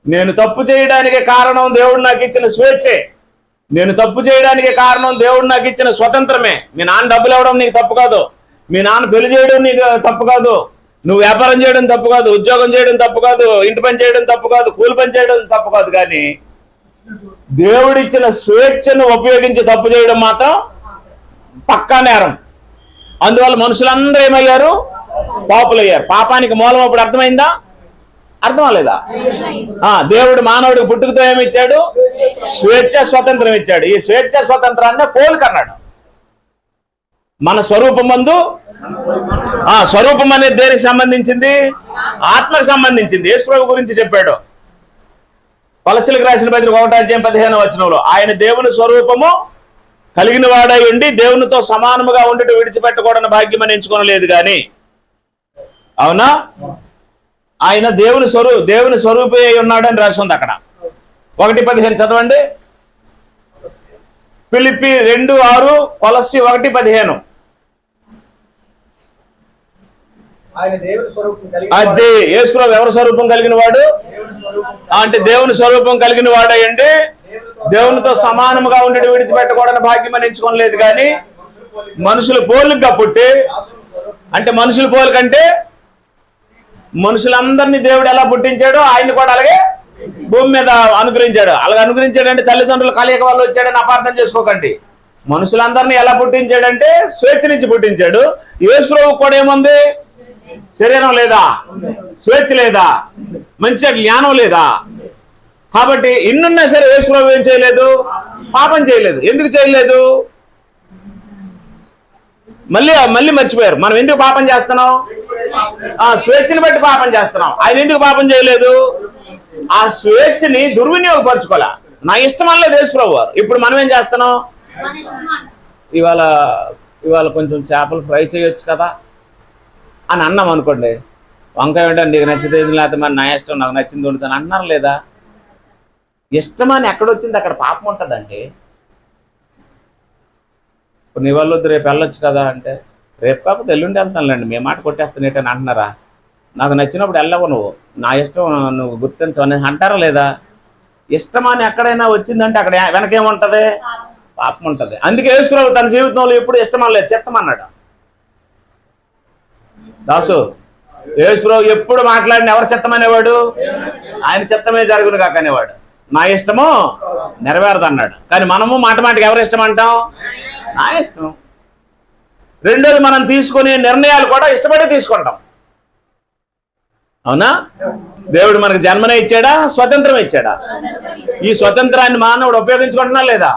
నేను తప్పు చేయడానికి కారణం దేవుడు నాకు ఇచ్చిన స్వేచ్ఛే. నేను తప్పు చేయడానికి కారణం దేవుడు నాకు ఇచ్చిన స్వతంత్రమే. మీ నాన్న డబ్బులు ఇవ్వడం నీకు తప్పు కాదు, మీ నాన్న పెళ్లి చేయడం నీకు తప్పు కాదు, నువ్వు వ్యాపారం చేయడం తప్పు కాదు, ఉద్యోగం చేయడం తప్పు కాదు, ఇంటి పని చేయడం తప్పు కాదు, కూలి పని చేయడం తప్పు కాదు. కానీ దేవుడిచ్చిన స్వేచ్ఛను ఉపయోగించి తప్పు చేయడం మాత్రం పక్కా నేరం. అందువల్ల మనుషులందరూ ఏమయ్యారు? పాపులయ్యారు. పాపానికి మూలం అప్పుడు అర్థమైందా? అర్థం అవ్వలేదా? దేవుడు మానవుడికి పుట్టుకతో ఏమి ఇచ్చాడు? స్వేచ్ఛ స్వతంత్రం ఇచ్చాడు. ఈ స్వేచ్ఛ స్వతంత్రాన్ని పోలికన్నాడు. మన స్వరూపం మందు, స్వరూపం అనేది దేనికి సంబంధించింది? ఆత్మకు సంబంధించింది. యేసుప్రభు గురించి చెప్పాడు కొలస్సీలకు రాసిన పత్రిక 1:15 ఆయన దేవుని స్వరూపము కలిగిన వాడై ఉండి దేవునితో సమానముగా ఉండటం విడిచిపెట్టకూడని భాగ్యం అని ఎంచుకోనలేదు కానీ, అవునా? ఆయన దేవుని స్వరూపే అయి ఉన్నాడని రాసింది అక్కడ. 1:15 చదవండి. ఫిలిప్పి 2:6, కొలస్సీ 1:15. అదే యేసుప్రభు ఎవరి స్వరూపం కలిగిన వాడు అంటే దేవుని స్వరూపం కలిగిన వాడయ్యండి దేవునితో సమానముగా ఉండేది విడిచిపెట్టకూడని భాగ్యం అని ఎంచుకోలేదు కానీ మనుషుల పోలికగా పుట్టి, అంటే మనుషుల పోలికంటే మనుషులందరినీ దేవుడు ఎలా పుట్టించాడో ఆయన్ని కూడా అలాగే భూమి మీద అనుగ్రహించాడు. అలాగే అనుగ్రహించాడంటే తల్లిదండ్రుల కలయిక వల్ల వచ్చాడని అపార్థం చేసుకోకండి. మనుషులందరినీ ఎలా పుట్టించాడంటే స్వేచ్ఛ నుంచి పుట్టించాడు. యేసుప్రభువు కూడా ఏముంది? శరీరం లేదా? స్వేచ్ఛ లేదా? మంచి జ్ఞానం లేదా? కాబట్టి ఇన్నున్నా సరే యేసుప్రభువు ఏం చేయలేదు? పాపం చేయలేదు. ఎందుకు చేయలేదు? మళ్ళీ మర్చిపోయారు. మనం ఎందుకు పాపం చేస్తున్నాం? స్వేచ్ఛని బట్టి పాపం చేస్తున్నాం. ఆయన ఎందుకు పాపం చేయలేదు? ఆ స్వేచ్ఛని దుర్వినియోగపరచుకోలే. నా ఇష్టం అనలేదు యేసుప్రభువు వారు. ఇప్పుడు మనం ఏం చేస్తున్నాం? ఇవాళ కొంచెం చేపలు ఫ్రై చేయొచ్చు కదా అని అన్నాం అనుకోండి. వంకాయ అంటే నీకు నచ్చితే లేకపోతే మరి నా ఇష్టం, నాకు నచ్చింది వండుతాను అన్నారు లేదా? ఇష్టమని ఎక్కడొచ్చింది అక్కడ పాపం ఉంటుందండి. ఇప్పుడు నీ వాళ్ళు వద్దు రేపు వెళ్ళొచ్చు కదా అంటే, రేపు కాకపోతే ఎల్లుండి వెళ్తానులేండి, మీ మాట కొట్టేస్తాను ఏంటని అంటున్నారా? నాకు నచ్చినప్పుడు వెళ్ళవు, నువ్వు నా ఇష్టం నువ్వు గుర్తించవని అంటారా లేదా? ఇష్టమని ఎక్కడైనా వచ్చిందంటే అక్కడ వెనకేముంటుంది? పాపం ఉంటుంది. అందుకే యేసుప్రభువు తన జీవితంలో ఎప్పుడు ఇష్టమనలేదు, చిత్తమన్నాడు. దాసు, యేసుప్రభువు ఎప్పుడు మాట్లాడిన ఎవరు చిత్తమనేవాడు? ఆయన చిత్తమే జరుగును కాకనేవాడు. నా ఇష్టము నెరవేరదు అన్నాడు. కానీ మనము మాటమాటికి ఎవరి ఇష్టం అంటాం? నా ఇష్టం. రెండోది, మనం తీసుకునే నిర్ణయాలు కూడా ఇష్టపడి తీసుకుంటాం. అవునా? దేవుడు మనకు జన్మనే ఇచ్చాడా? స్వతంత్రం ఇచ్చాడా? ఈ స్వతంత్రాన్ని మానవుడు ఉపయోగించుకుంటున్నా లేదా?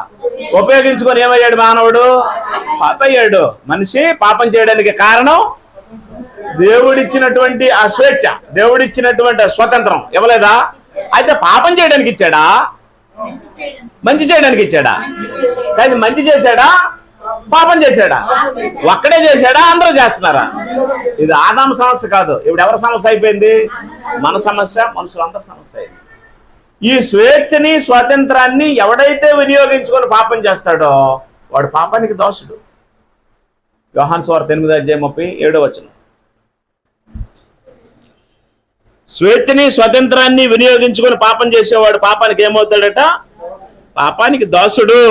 ఉపయోగించుకొని ఏమయ్యాడు మానవుడు? పాపయ్యాడు. మనిషి పాపం చేయడానికి కారణం దేవుడిచ్చినటువంటి ఆ స్వేచ్ఛ, దేవుడిచ్చినటువంటి స్వతంత్రం ఇవ్వలేదా? అయితే పాపం చేయడానికి ఇచ్చాడా? మంచి చేయడానికి ఇచ్చాడా? కానీ మంచి చేశాడా? పాపం చేశాడా? ఒక్కడే చేశాడా? అందరూ చేస్తున్నారా? ఇది ఆదాము సమస్య కాదు. ఇప్పుడు ఎవరి సమస్య అయిపోయింది? మన సమస్య, మనుషులందరి సమస్య అయింది. ఈ స్వేచ్ఛని స్వాతంత్రాన్ని ఎవడైతే వినియోగించుకొని పాపం చేస్తాడో వాడు పాపానికి దోషుడు. యోహాను సువార్త 8:37. స్వేచ్ఛని స్వతంత్రాన్ని వినియోగించుకొని పాపం చేసేవాడు పాపానికి ఏమవుతాడట? పాపానికి దోషుడు.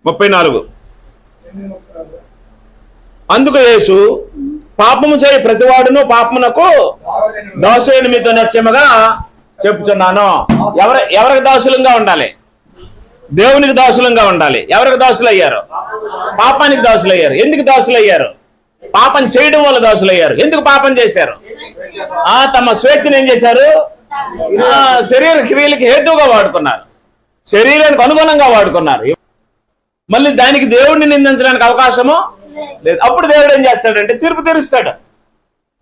34. అందుకు యేసు, పాపము చేయి ప్రతివాడును పాపమునకు దోషుని మీతో నిశ్చయముగా చెప్పుచున్నాను. ఎవరికి దోషులంగా ఉండాలి? దేవునికి దోషులంగా ఉండాలి. ఎవరికి దోషులయ్యారు? పాపానికి దోషులయ్యారు. ఎందుకు దోషులయ్యారు? పాపం చేయడం వల్ల దోషులయ్యారు. ఎందుకు పాపం చేశారు? తమ స్వేచ్ఛను ఏం చేశారు? శరీర క్రియలకి హేతువుగా వాడుకున్నారు, శరీరానికి అనుగుణంగా వాడుకున్నారు. మళ్ళీ దానికి దేవుడిని నిందించడానికి అవకాశము లేదు. అప్పుడు దేవుడు ఏం చేస్తాడంటే తీర్పు తీరుస్తాడు.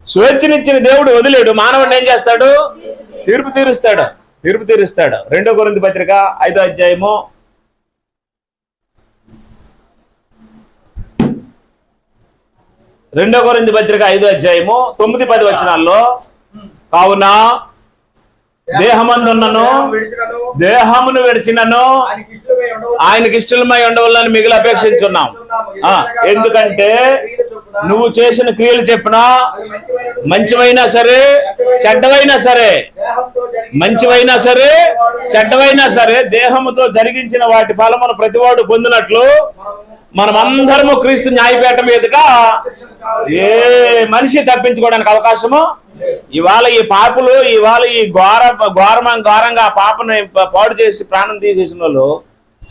స్వేచ్ఛనిచ్చిన దేవుడు వదిలేడు, మానవుడిని ఏం చేస్తాడు? తీర్పు తీరుస్తాడు. 2 కొరింథీ పత్రిక 5వ అధ్యాయము 9-10 వచనాల్లో, కావున దేహమందున్నను దేహమును విడిచినను ఆయనకి ఇష్టమై ఉండవాలని మిగిలి అపేక్షించున్నాం. ఎందుకంటే నువ్వు చేసిన క్రియలు చెప్పినా మంచివైనా సరే చెడ్డవైనా సరే మంచివైనా సరే చెడ్డవైనా సరే దేహముతో జరిగించిన వాటి ఫలమును ప్రతివాడు పొందినట్లు మనమందరము క్రీస్తు న్యాయపీఠ మీదుగా ఏ మనిషి తప్పించుకోవడానికి అవకాశము. ఇవాళ ఈ పాపులు, ఇవాళ ఈ ఘోరంగా పాపను పాడు చేసి ప్రాణం తీసేసిన వాళ్ళు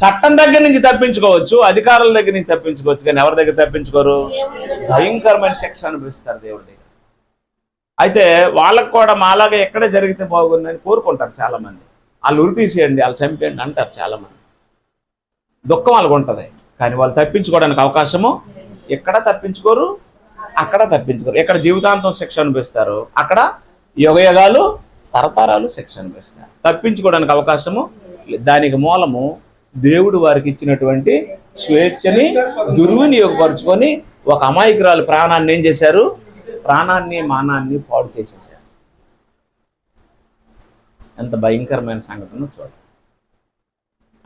చట్టం దగ్గర నుంచి తప్పించుకోవచ్చు, అధికారుల దగ్గర నుంచి తప్పించుకోవచ్చు, కానీ ఎవరి దగ్గర తప్పించుకోరు? భయంకరమైన శిక్ష అనుభవిస్తారు దేవుడి దగ్గర. అయితే వాళ్ళకు కూడా మాలాగా ఎక్కడ జరిగితే బాగుందని కోరుకుంటారు చాలా మంది. వాళ్ళు ఉరి తీసేయండి, వాళ్ళు చంపేయండి అంటారు చాలా మంది. దుఃఖం వాళ్ళకు ఉంటుంది, కానీ వాళ్ళు తప్పించుకోవడానికి అవకాశము ఎక్కడ తప్పించుకోరు, అక్కడ తప్పించుకోరు. ఎక్కడ జీవితాంతం శిక్ష అనిపిస్తారు, అక్కడ యుగయుగాలు తరతరాలు శిక్ష అనిపిస్తారు. తప్పించుకోవడానికి అవకాశము. దానికి మూలము దేవుడు వారికి ఇచ్చినటువంటి స్వేచ్ఛని దుర్వినియోగపరుచుకొని ఒక అమాయకురాలు ప్రాణాన్ని ఏం చేశారు? ప్రాణాన్ని మానాన్ని పాడు చేసేసారు. ఎంత భయంకరమైన సంఘటన చూడండి.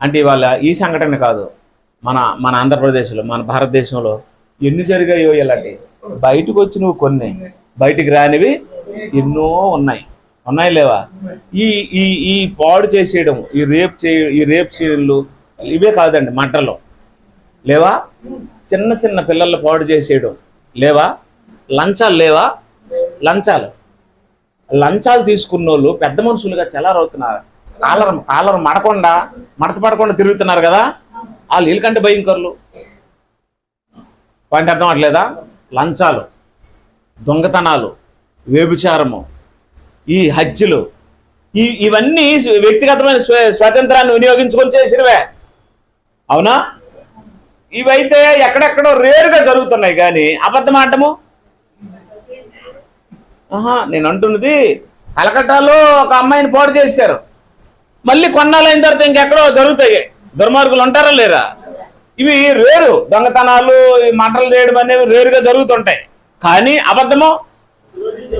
అంటే ఇవాళ ఈ సంఘటన కాదు, మన ఆంధ్రప్రదేశ్లో, మన భారతదేశంలో ఎన్ని జరిగాయో ఇలాంటి. బయటకు వచ్చి నువ్వు కొన్ని, బయటికి రానివి ఎన్నో ఉన్నాయి లేవా? ఈ పాడు చేసేయడం, ఈ రేప్ సీన్లు ఇవే కాదండి, మటర్లు లేవా? చిన్న చిన్న పిల్లలు పాడు చేసేయడం లేవా? లంచాలు లేవా? లంచాలు తీసుకున్న వాళ్ళు పెద్ద మనుషులుగా చెలారవుతున్నారు. కాలర్ మడత పడకుండా తిరుగుతున్నారు కదా, వాళ్ళు వీళ్ళకంటే భయంకరులు. పాయింట్ అర్థం అవట్లేదా? లంచాలు, దొంగతనాలు, వ్యభిచారము, ఈ హత్యలు, ఇవన్నీ వ్యక్తిగతమైన స్వాతంత్రాన్ని వినియోగించుకొని చేసినవే, అవునా? ఇవైతే ఎక్కడెక్కడో రేరుగా జరుగుతున్నాయి, కానీ అబద్ధం ఆడటము. నేను అంటున్నది, కలకట్టాలో ఒక అమ్మాయిని పాడు చేశారు, మళ్ళీ కొన్నాళ్ళైన తర్వాత ఇంకెక్కడో జరుగుతాయి. దుర్మార్గులు ఉంటారా లేరా? ఇవి రేరు. దొంగతనాలు, మటలు చేయడం అనేవి రేరుగా జరుగుతుంటాయి, కానీ అబద్ధము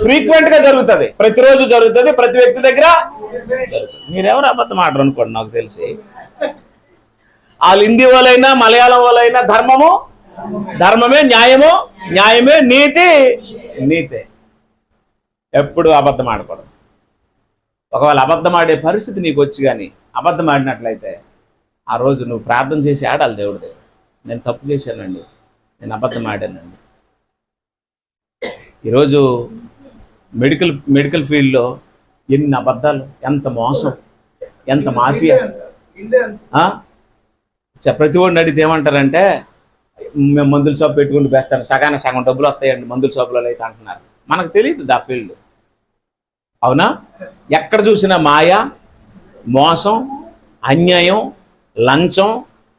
ఫ్రీక్వెంట్ గా జరుగుతుంది, ప్రతిరోజు జరుగుతుంది, ప్రతి వ్యక్తి దగ్గర జరుగుతుంది. మీరెవరు అబద్ధం ఆడరు అనుకోండి. నాకు తెలిసి వాళ్ళు హిందీ వాళ్ళైనా మలయాళం వాళ్ళైనా ధర్మమే, న్యాయమే, నీతే. ఎప్పుడు అబద్ధం ఆడకూడదు. ఒకవేళ అబద్ధం ఆడే పరిస్థితి నీకు వచ్చి కానీ అబద్ధం ఆడినట్లయితే ఆ రోజు నువ్వు ప్రార్థన చేసి ఆడాలి దేవుడి దగ్గర. నేను తప్పు చేశానండి, నేను అబద్ధం ఆడానండి. ఈరోజు మెడికల్ ఫీల్డ్లో ఎన్ని అబద్ధాలు, ఎంత మోసం, ఎంత మాఫియా. ప్రతి ఒడిని అడిగితే ఏమంటారంటే, మేము మందుల షాప్ పెట్టుకుంటూ బెస్ట్ అని, సగం డబ్బులు వస్తాయండి మందుల షాపులలో అయితే అంటున్నారు. మనకు తెలియదు ఆ ఫీల్డ్, అవునా? ఎక్కడ చూసినా మాయ, మోసం, అన్యాయం, లంచం,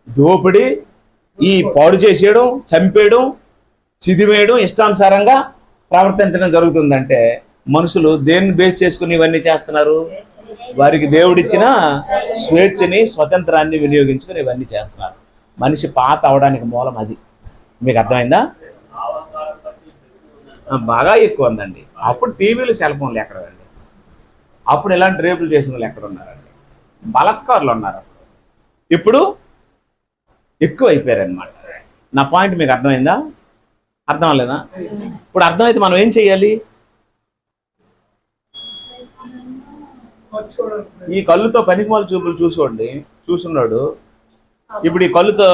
దోపిడీ, ఈ పాడు చేసేయడం, చంపేయడం, చిదిమేయడం, ఇష్టానుసారంగా ప్రవర్తించడం జరుగుతుందంటే మనుషులు దేన్ని బేస్ చేసుకుని ఇవన్నీ చేస్తున్నారు? వారికి దేవుడిచ్చిన స్వేచ్ఛని, స్వతంత్రాన్ని వినియోగించుకుని ఇవన్నీ చేస్తున్నారు. మనిషి పాత అవడానికి మూలం అది. మీకు అర్థమైందా? బాగా ఎక్కువ ఉందండి. అప్పుడు టీవీలు, సెల్ ఫోన్లు ఎక్కడండి? అప్పుడు ఇలాంటి రేపులు చేసిన వాళ్ళు ఎక్కడ ఉన్నారండి? బలత్కారులు ఉన్నారు. ఇప్పుడు ఎక్కువ అయిపోయారనమాట. నా పాయింట్ మీకు అర్థమైందా? అర్థం అవ్వలేదా? ఇప్పుడు అర్థమైతే మనం ఏం చెయ్యాలి? ఈ కళ్ళుతో పనికిమాల చూపులు చూసున్నాడు. ఇప్పుడు ఈ కళ్ళుతో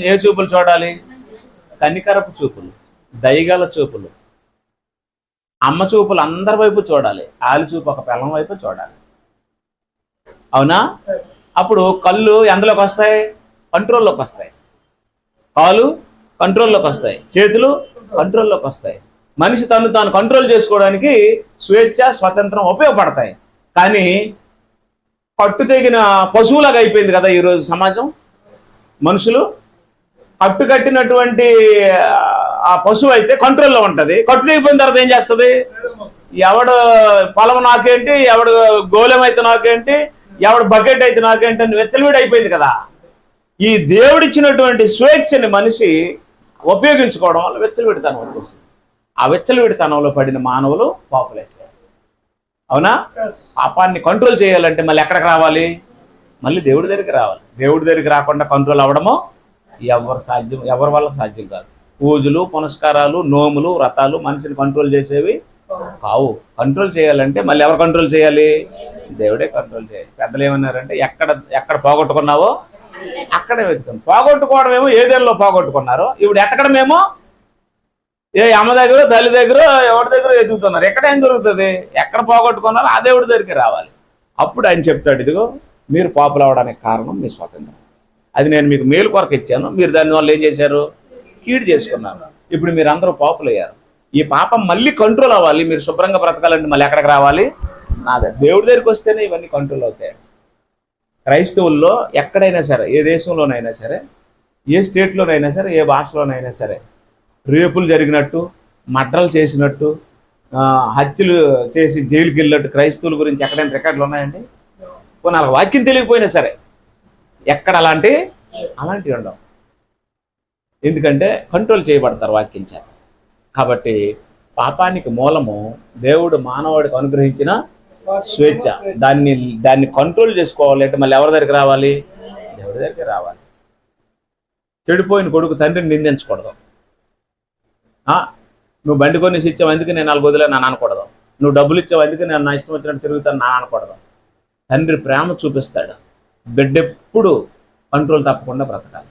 ఏ చూపులు చూడాలి? కనికరపు చూపులు, దయగల చూపులు, అమ్మ చూపులు అందరి వైపు చూడాలి. ఆలి చూపు ఒక పిల్లం వైపు చూడాలి, అవునా? అప్పుడు కళ్ళు ఎందులోకి వస్తాయి? కంట్రోల్లోకి వస్తాయి. కాలు కంట్రోల్లోకి వస్తాయి, చేతులు కంట్రోల్లోకి వస్తాయి. మనిషి తను తాను కంట్రోల్ చేసుకోవడానికి స్వేచ్ఛ, స్వతంత్రం ఉపయోగపడతాయి. కానీ కట్టు తెగిన పశువులాగా అయిపోయింది కదా ఈరోజు సమాజం. మనుషులు కట్టు కట్టినటువంటి ఆ పశువు అయితే కంట్రోల్లో ఉంటుంది. కట్టు తెగిపోయిన తర్వాత ఏం చేస్తుంది? ఎవడు పొలం నాకేంటి, ఎవడు గోళం అయితే నాకేంటి, ఎవడు బకెట్ అయితే నాకేంటి అని వెచ్చలవిడి అయిపోయింది కదా. ఈ దేవుడిచ్చినటువంటి స్వేచ్ఛని మనిషి ఉపయోగించుకోవడం వల్ల వెచ్చలవిడితనం వచ్చేసింది. ఆ వెచ్చలవిడితనంలో పడిన మానవులు పాపులైతే, అవునా? పాపాన్ని కంట్రోల్ చేయాలంటే మళ్ళీ ఎక్కడికి రావాలి? మళ్ళీ దేవుడి దగ్గరికి రావాలి. దేవుడి దగ్గరికి రాకుండా కంట్రోల్ అవ్వడమో ఎవరి వల్ల సాధ్యం కాదు. పూజలు, పునస్కారాలు, నోములు, వ్రతాలు మనిషిని కంట్రోల్ చేసేవి కావు. కంట్రోల్ చేయాలంటే మళ్ళీ ఎవరు కంట్రోల్ చేయాలి? దేవుడే కంట్రోల్ చేయాలి. పెద్దలు ఏమన్నారంటే ఎక్కడ పోగొట్టుకున్నావో అక్కడే వెతుకున్నాం. పోగొట్టుకోవడం ఏమో ఏదేళ్ళలో పోగొట్టుకున్నారో, ఇప్పుడు ఎతకడమేమో ఏ అమ్మ దగ్గర తల్లి దగ్గర ఎవరి దగ్గర ఎదుగుతున్నారు. ఎక్కడేం దొరుకుతుంది? ఎక్కడ పోగొట్టుకున్నారో ఆ దేవుడి దగ్గరికి రావాలి. అప్పుడు ఆయన చెప్తాడు, ఇదిగో మీరు పాపులు అవడానికి కారణం మీ స్వాతంత్రం, అది నేను మీకు మేలు కొరకు ఇచ్చాను, మీరు దానివల్ల ఏం చేశారు? కీడు చేసుకున్నారు. ఇప్పుడు మీరు అందరూ పాపులు అయ్యారు. ఈ పాపం మళ్ళీ కంట్రోల్ అవ్వాలి, మీరు శుభ్రంగా బ్రతకాలంటే మళ్ళీ ఎక్కడికి రావాలి? నాదే దేవుడి దగ్గరికి వస్తేనే ఇవన్నీ కంట్రోల్ అవుతాయి. క్రైస్తవుల్లో ఎక్కడైనా సరే, ఏ దేశంలోనైనా సరే, ఏ స్టేట్లోనైనా సరే, ఏ భాషలోనైనా సరే, రేపులు జరిగినట్టు, మర్డర్లు చేసినట్టు, హత్యలు చేసి జైలుకి వెళ్ళినట్టు క్రైస్తవుల గురించి ఎక్కడైనా రికార్డులు ఉన్నాయండి? కొన్ని వాళ్ళకి వాక్యం తెలియకపోయినా సరే ఎక్కడ అలాంటివి ఉండవు. ఎందుకంటే కంట్రోల్ చేయబడతారు వాక్యం చేత. కాబట్టి పాపానికి మూలము దేవుడు మానవుడికి అనుగ్రహించిన స్వేచ్ఛ. దాన్ని కంట్రోల్ చేసుకోవాలి అంటే మళ్ళీ ఎవరి దగ్గరికి రావాలి? దేవుడి దగ్గరికి రావాలి. చెడిపోయిన కొడుకు తండ్రిని నిందించకూడదు. నువ్వు బండి కొనేసి ఇచ్చావు అందుకే నేను 4 వదిలే నన్ను అనకూడదు. నువ్వు డబ్బులు ఇచ్చావు అందుకే నేను నా ఇష్టం వచ్చినట్టు తిరుగుతాను నా అనకూడదు. తండ్రి ప్రేమ చూపిస్తాడు. బిడ్డ ఎప్పుడు కంట్రోల్ తప్పకుండా బ్రతకాలి.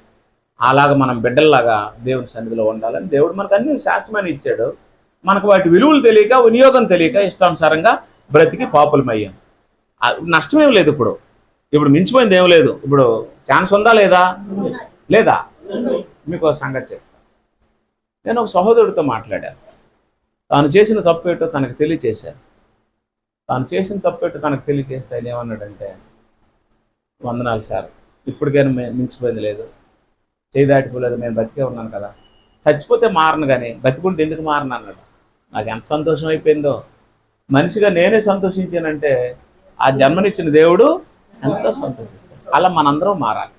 అలాగా మనం బిడ్డల్లాగా దేవుని సన్నిధిలో ఉండాలని దేవుడు మనకు అన్ని శాస్త్రమని ఇచ్చాడు. మనకు వాటి విలువలు తెలియక, వినియోగం తెలియక ఇష్టానుసారంగా బ్రతికి పాపులమయ్యాం. నష్టమేం లేదు. ఇప్పుడు మించిపోయింది ఏం లేదు. ఇప్పుడు ఛాన్స్ ఉందా లేదా? మీకు సంగతి చెప్తాను. నేను ఒక సహోదరుడితో మాట్లాడాను. తాను చేసిన తప్పేటో తనకు తెలియచేశాను. తాను చేసిన తప్పేటో తనకు తెలియచేస్తే ఆయన ఏమన్నాడంటే, వందనాలు సార్, ఇప్పటికైనా మించిపోయింది లేదు, చేయి దాటిపోలేదు, నేను బతికే ఉన్నాను కదా, చచ్చిపోతే మారను కానీ బతికుంటే ఎందుకు మారను అన్నాడు. నాకు ఎంత సంతోషం అయిపోయిందో. మనిషిగా నేనే సంతోషించానంటే ఆ జన్మనిచ్చిన దేవుడు ఎంతో సంతోషిస్తాడు. అలా మనందరం మారాలి.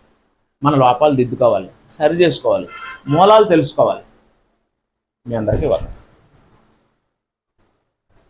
మన లోపాలు దిద్దుకోవాలి, సరి చేసుకోవాలి, మూలాలు తెలుసుకోవాలి. మీ అందరికీ వందనాలు.